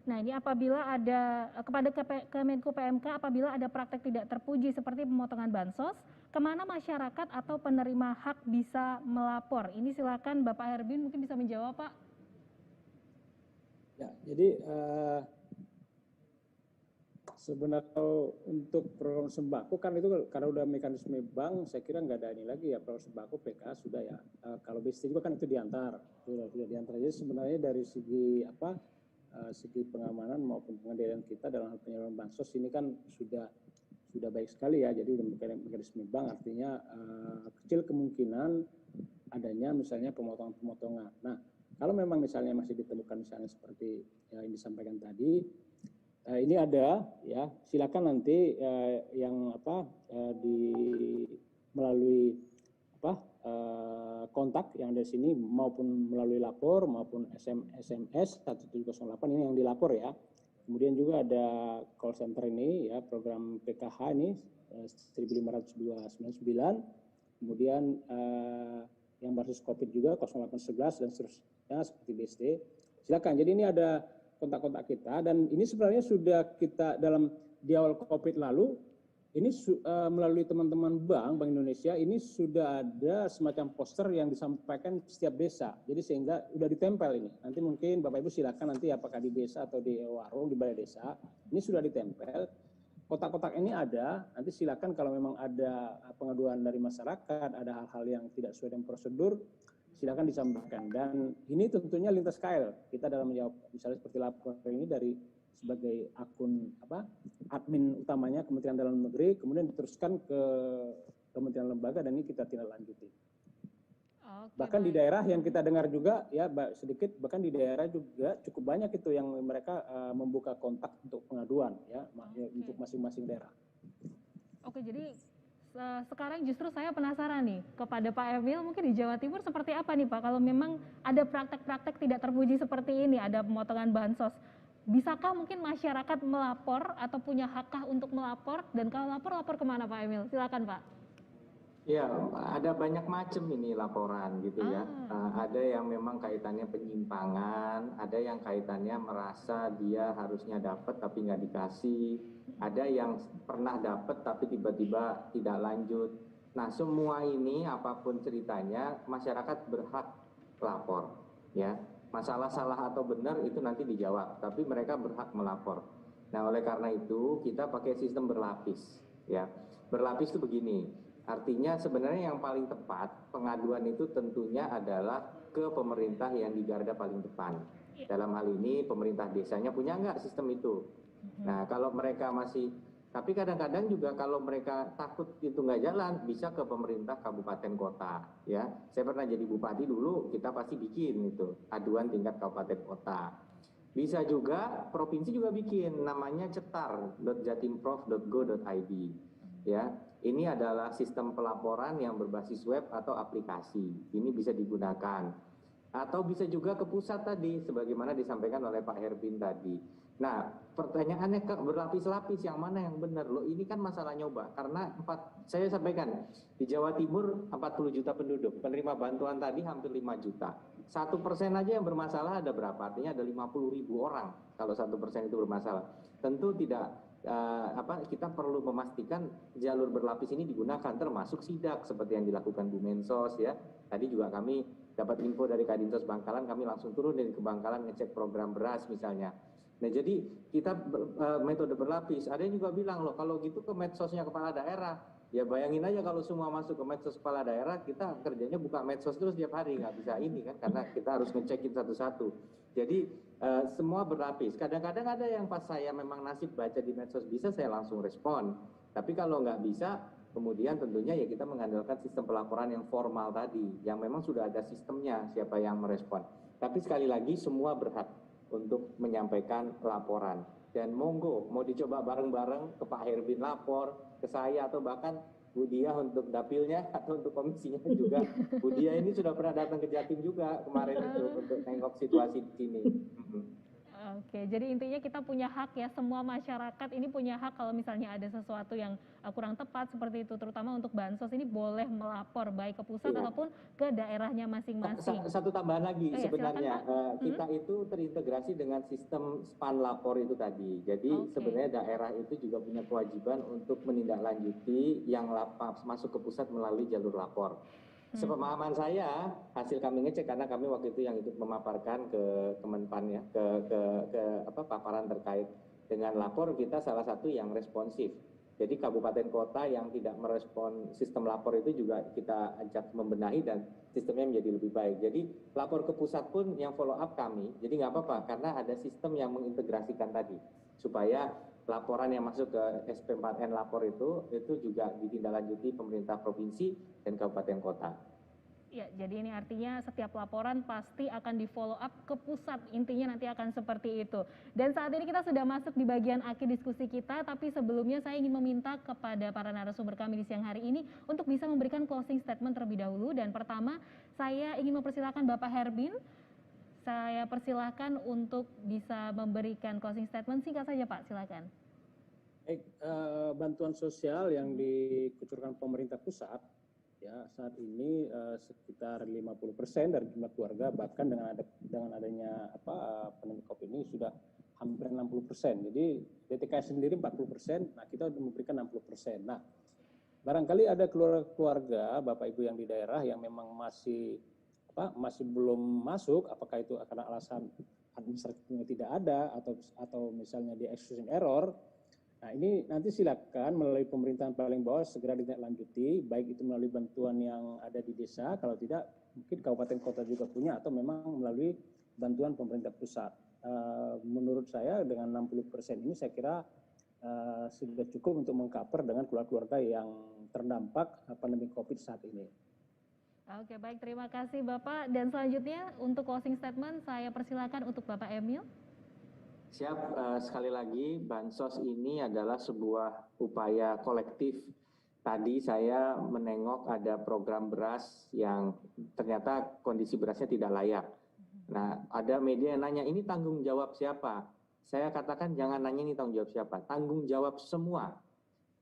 S2: nah ini apabila ada kepada Kemenko PMK apabila ada praktek tidak terpuji seperti pemotongan bansos, kemana masyarakat atau penerima hak bisa melapor? Ini silakan Bapak Herbin mungkin bisa menjawab Pak.
S5: Ya, jadi sebenarnya untuk program sembako kan itu karena udah mekanisme bank, saya kira nggak ada ini lagi ya, program sembako PK sudah ya. Kalau BST juga kan itu diantar, sudah diantar. Jadi sebenarnya dari segi segi pengamanan maupun pengendalian kita dalam hal penyaluran bansos ini kan sudah baik sekali ya. Jadi udah mekanisme bank, artinya kecil kemungkinan adanya misalnya pemotongan-pemotongan. Nah, kalau memang misalnya masih ditemukan misalnya seperti yang disampaikan tadi, ini ada ya, silakan nanti yang melalui kontak yang dari sini maupun melalui lapor maupun SMS 1708 ini yang dilapor ya. Kemudian juga ada call center ini ya, program PKH ini 15299. Kemudian yang berbasis COVID juga 0811 dan seterusnya seperti BSD. Silakan. Jadi ini ada kontak-kontak kita dan ini sebenarnya sudah kita dalam di awal COVID lalu ini melalui teman-teman Bank Indonesia ini sudah ada semacam poster yang disampaikan setiap desa. Jadi sehingga sudah ditempel ini. Nanti mungkin Bapak Ibu silakan nanti apakah di desa atau di warung, di balai desa, ini sudah ditempel. Kotak-kotak ini ada, nanti silakan kalau memang ada pengaduan dari masyarakat, ada hal-hal yang tidak sesuai dengan prosedur, silakan disampaikan. Dan ini tentunya lintas KL. Kita dalam menjawab misalnya seperti lapor ini dari sebagai akun admin utamanya Kementerian Dalam Negeri, kemudian diteruskan ke kementerian lembaga dan ini kita tindak lanjuti. Bahkan di daerah yang kita dengar juga ya sedikit, bahkan di daerah juga cukup banyak itu yang mereka membuka kontak untuk pengaduan ya untuk masing-masing daerah.
S2: Oke, jadi sekarang justru saya penasaran nih kepada Pak Emil, mungkin di Jawa Timur seperti apa nih Pak kalau memang ada praktek-praktek tidak terpuji seperti ini, ada pemotongan bansos. Bisakah mungkin masyarakat melapor atau punya hakkah untuk melapor, dan kalau lapor kemana Pak Emil? Silakan Pak.
S6: Ya, ada banyak macam ini laporan gitu ya. Ada yang memang kaitannya penyimpangan, ada yang kaitannya merasa dia harusnya dapat tapi nggak dikasih, ada yang pernah dapat tapi tiba-tiba tidak lanjut. Nah, semua ini apapun ceritanya masyarakat berhak lapor ya. Masalah salah atau benar itu nanti dijawab, tapi mereka berhak melapor. Nah, oleh karena itu kita pakai sistem berlapis ya. Berlapis itu begini, artinya sebenarnya yang paling tepat pengaduan itu tentunya adalah ke pemerintah yang di garda paling depan. Dalam hal ini pemerintah desanya punya nggak sistem itu. Nah, kalau mereka masih, tapi kadang-kadang juga kalau mereka takut itu nggak jalan, bisa ke pemerintah kabupaten kota ya. Saya pernah jadi bupati dulu, kita pasti bikin itu aduan tingkat kabupaten kota. Bisa juga provinsi juga bikin, namanya cetar.jatimprov.go.id ya. Ini adalah sistem pelaporan yang berbasis web atau aplikasi. Ini bisa digunakan. Atau bisa juga ke pusat tadi, sebagaimana disampaikan oleh Pak Herbin tadi. Nah, pertanyaannya berlapis-lapis yang mana yang benar? Loh, ini kan masalah nyoba. Karena saya sampaikan, di Jawa Timur 40 juta penduduk. Penerima bantuan tadi hampir 5 juta. 1% aja yang bermasalah ada berapa? Artinya ada 50.000 orang kalau 1% itu bermasalah. Tentu tidak, kita perlu memastikan jalur berlapis ini digunakan, termasuk sidak seperti yang dilakukan Bu Mensos ya. Tadi juga kami dapat info dari Kadinsos Bangkalan, kami langsung turun dari ke Bangkalan ngecek program beras misalnya. Nah, jadi kita metode berlapis. Ada yang juga bilang loh, kalau gitu ke medsosnya kepala daerah. Ya bayangin aja kalau semua masuk ke medsos kepala daerah, kita kerjanya buka medsos terus tiap hari, nggak bisa ini kan, karena kita harus ngecekin satu-satu. Jadi semua berlapis. Kadang-kadang ada yang pas saya memang nasib baca di medsos bisa, saya langsung respon. Tapi kalau nggak bisa, kemudian tentunya ya kita mengandalkan sistem pelaporan yang formal tadi, yang memang sudah ada sistemnya siapa yang merespon. Tapi sekali lagi semua berhak untuk menyampaikan laporan. Dan monggo, mau dicoba bareng-bareng ke Pak Herbin lapor, ke saya, atau bahkan Bu Dia untuk dapilnya atau untuk komisinya juga. Bu Dia ini sudah pernah datang ke Jatim juga kemarin itu untuk nengok situasi di sini.
S2: Oke, jadi intinya kita punya hak ya, semua masyarakat ini punya hak kalau misalnya ada sesuatu yang kurang tepat seperti itu, terutama untuk bansos ini boleh melapor baik ke pusat ataupun ke daerahnya masing-masing.
S6: Satu tambahan lagi sebenarnya,
S2: silakan,
S6: kita itu terintegrasi dengan sistem span lapor itu tadi. Jadi sebenarnya daerah itu juga punya kewajiban untuk menindaklanjuti yang masuk ke pusat melalui jalur lapor. Sepemahaman saya, hasil kami ngecek karena kami waktu itu yang ikut memaparkan ke Kemenpan ya, ke paparan terkait dengan lapor, kita salah satu yang responsif. Jadi kabupaten kota yang tidak merespon sistem lapor itu juga kita ajak membenahi dan sistemnya menjadi lebih baik. Jadi lapor ke pusat pun yang follow up kami, jadi nggak apa-apa karena ada sistem yang mengintegrasikan tadi supaya laporan yang masuk ke SP4N lapor itu juga ditindaklanjuti pemerintah provinsi dan kabupaten kota.
S2: Ya, jadi ini artinya setiap laporan pasti akan di follow up ke pusat, intinya nanti akan seperti itu. Dan saat ini kita sudah masuk di bagian akhir diskusi kita, tapi sebelumnya saya ingin meminta kepada para narasumber kami di siang hari ini untuk bisa memberikan closing statement terlebih dahulu. Dan pertama, saya ingin mempersilahkan Bapak Herbin. Saya persilahkan untuk bisa memberikan closing statement, singkat saja Pak, silakan.
S5: Bantuan sosial yang dikucurkan pemerintah pusat ya saat ini sekitar 50% dari jumlah keluarga, bahkan dengan adanya pandemi Covid ini sudah hampir 60%. Jadi DTKS sendiri 40%, nah kita sudah memberikan 60%. Nah, barangkali ada keluarga Bapak Ibu yang di daerah yang memang masih belum masuk, apakah itu karena alasan administratifnya tidak ada atau misalnya di execution error. Nah, ini nanti silakan melalui pemerintahan paling bawah segera ditindaklanjuti, baik itu melalui bantuan yang ada di desa, kalau tidak mungkin kabupaten kota juga punya, atau memang melalui bantuan pemerintah pusat. Menurut saya dengan 60% ini saya kira sudah cukup untuk meng-cover dengan keluarga-keluarga yang terdampak pandemi Covid saat ini.
S2: Oke, baik, terima kasih Bapak. Dan selanjutnya untuk closing statement saya persilakan untuk Bapak Emil.
S6: Siap, sekali lagi bansos ini adalah sebuah upaya kolektif. Tadi saya menengok ada program beras yang ternyata kondisi berasnya tidak layak. Nah, ada media yang nanya, ini tanggung jawab siapa? Saya katakan jangan nanya ini tanggung jawab siapa, tanggung jawab semua.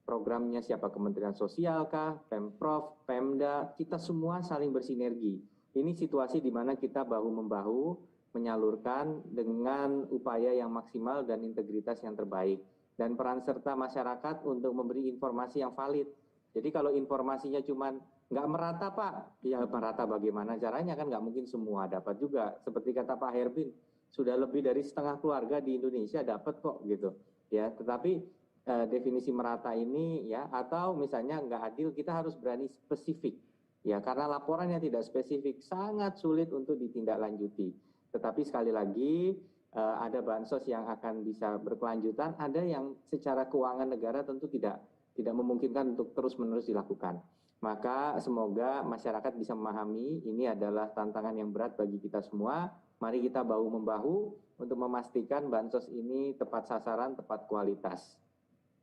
S6: Programnya siapa, Kementerian Sosial kah, Pemprov, Pemda, kita semua saling bersinergi. Ini situasi di mana kita bahu-membahu menyalurkan dengan upaya yang maksimal dan integritas yang terbaik. Dan peran serta masyarakat untuk memberi informasi yang valid. Jadi kalau informasinya cuma nggak merata Pak, ya merata bagaimana caranya, kan nggak mungkin semua dapat juga. Seperti kata Pak Herbin, sudah lebih dari setengah keluarga di Indonesia dapat kok gitu. Ya, tetapi definisi merata ini ya, atau misalnya nggak adil, kita harus berani spesifik ya, karena laporannya tidak spesifik sangat sulit untuk ditindaklanjuti. Tetapi sekali lagi ada bansos yang akan bisa berkelanjutan, ada yang secara keuangan negara tentu tidak memungkinkan untuk terus-menerus dilakukan. Maka semoga masyarakat bisa memahami ini adalah tantangan yang berat bagi kita semua. Mari kita bahu-membahu untuk memastikan bansos ini tepat sasaran, tepat kualitas.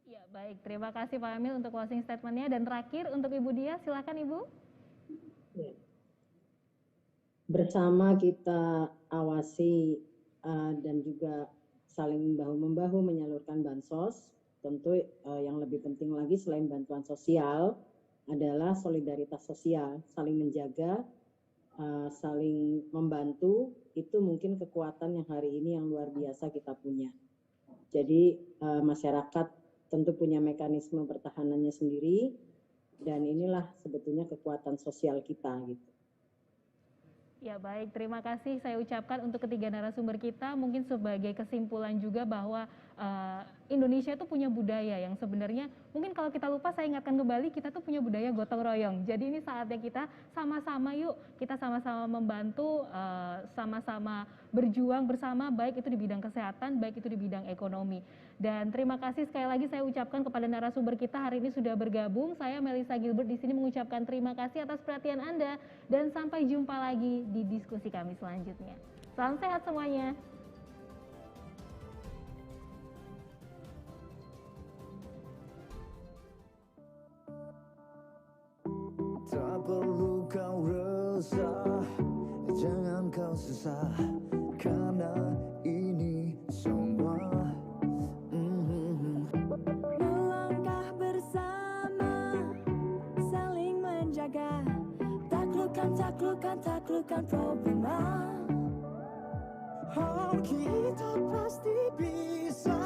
S2: Ya, baik, terima kasih Pak Emil untuk closing statement-nya. Dan terakhir untuk Ibu Dia, silakan Ibu.
S7: Ya. Bersama kita awasi dan juga saling bahu-membahu menyalurkan bansos. Tentu yang lebih penting lagi selain bantuan sosial adalah solidaritas sosial, saling menjaga, saling membantu. Itu mungkin kekuatan yang hari ini yang luar biasa kita punya. Jadi masyarakat tentu punya mekanisme pertahanannya sendiri, dan inilah sebetulnya kekuatan sosial kita gitu.
S2: Ya, baik, terima kasih saya ucapkan untuk ketiga narasumber kita. Mungkin sebagai kesimpulan juga bahwa Indonesia itu punya budaya yang sebenarnya mungkin kalau kita lupa, saya ingatkan kembali, kita tuh punya budaya gotong royong. Jadi ini saatnya kita sama-sama yuk, kita sama-sama membantu, sama-sama berjuang bersama, baik itu di bidang kesehatan, baik itu di bidang ekonomi. Dan terima kasih sekali lagi saya ucapkan kepada narasumber kita hari ini sudah bergabung. Saya Melissa Gilbert di sini mengucapkan terima kasih atas perhatian Anda dan sampai jumpa lagi di diskusi kami selanjutnya. Salam sehat semuanya.
S14: Tak perlu kau resah, jangan kau susah, karena ini semua
S15: melangkah bersama, saling menjaga, taklukkan problema.
S14: Oh, kita pasti bisa,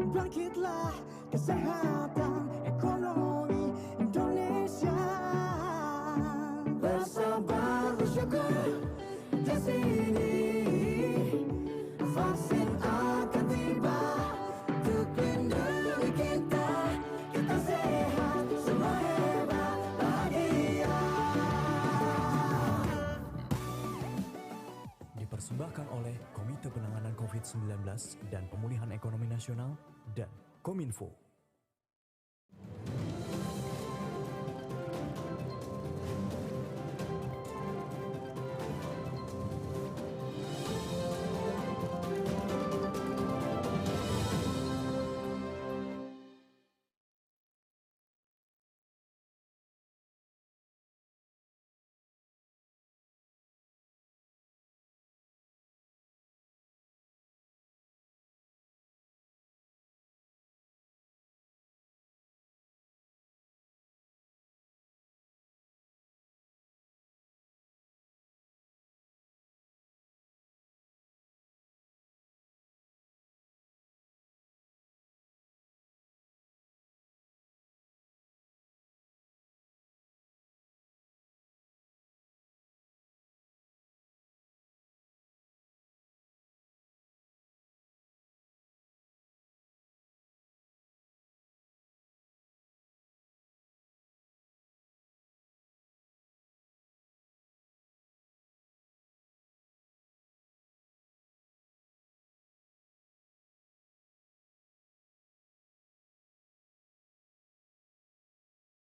S14: bangkitlah kesehatan ekonomi Indonesia. Bersabar bersyukur di sini, vaksin akan tiba untuk lindungi kita. Kita sehat, semua hebat, bahagia.
S16: Dipersembahkan oleh Komite Penanganan COVID-19 dan Pemulihan Ekonomi Nasional dan Kominfo.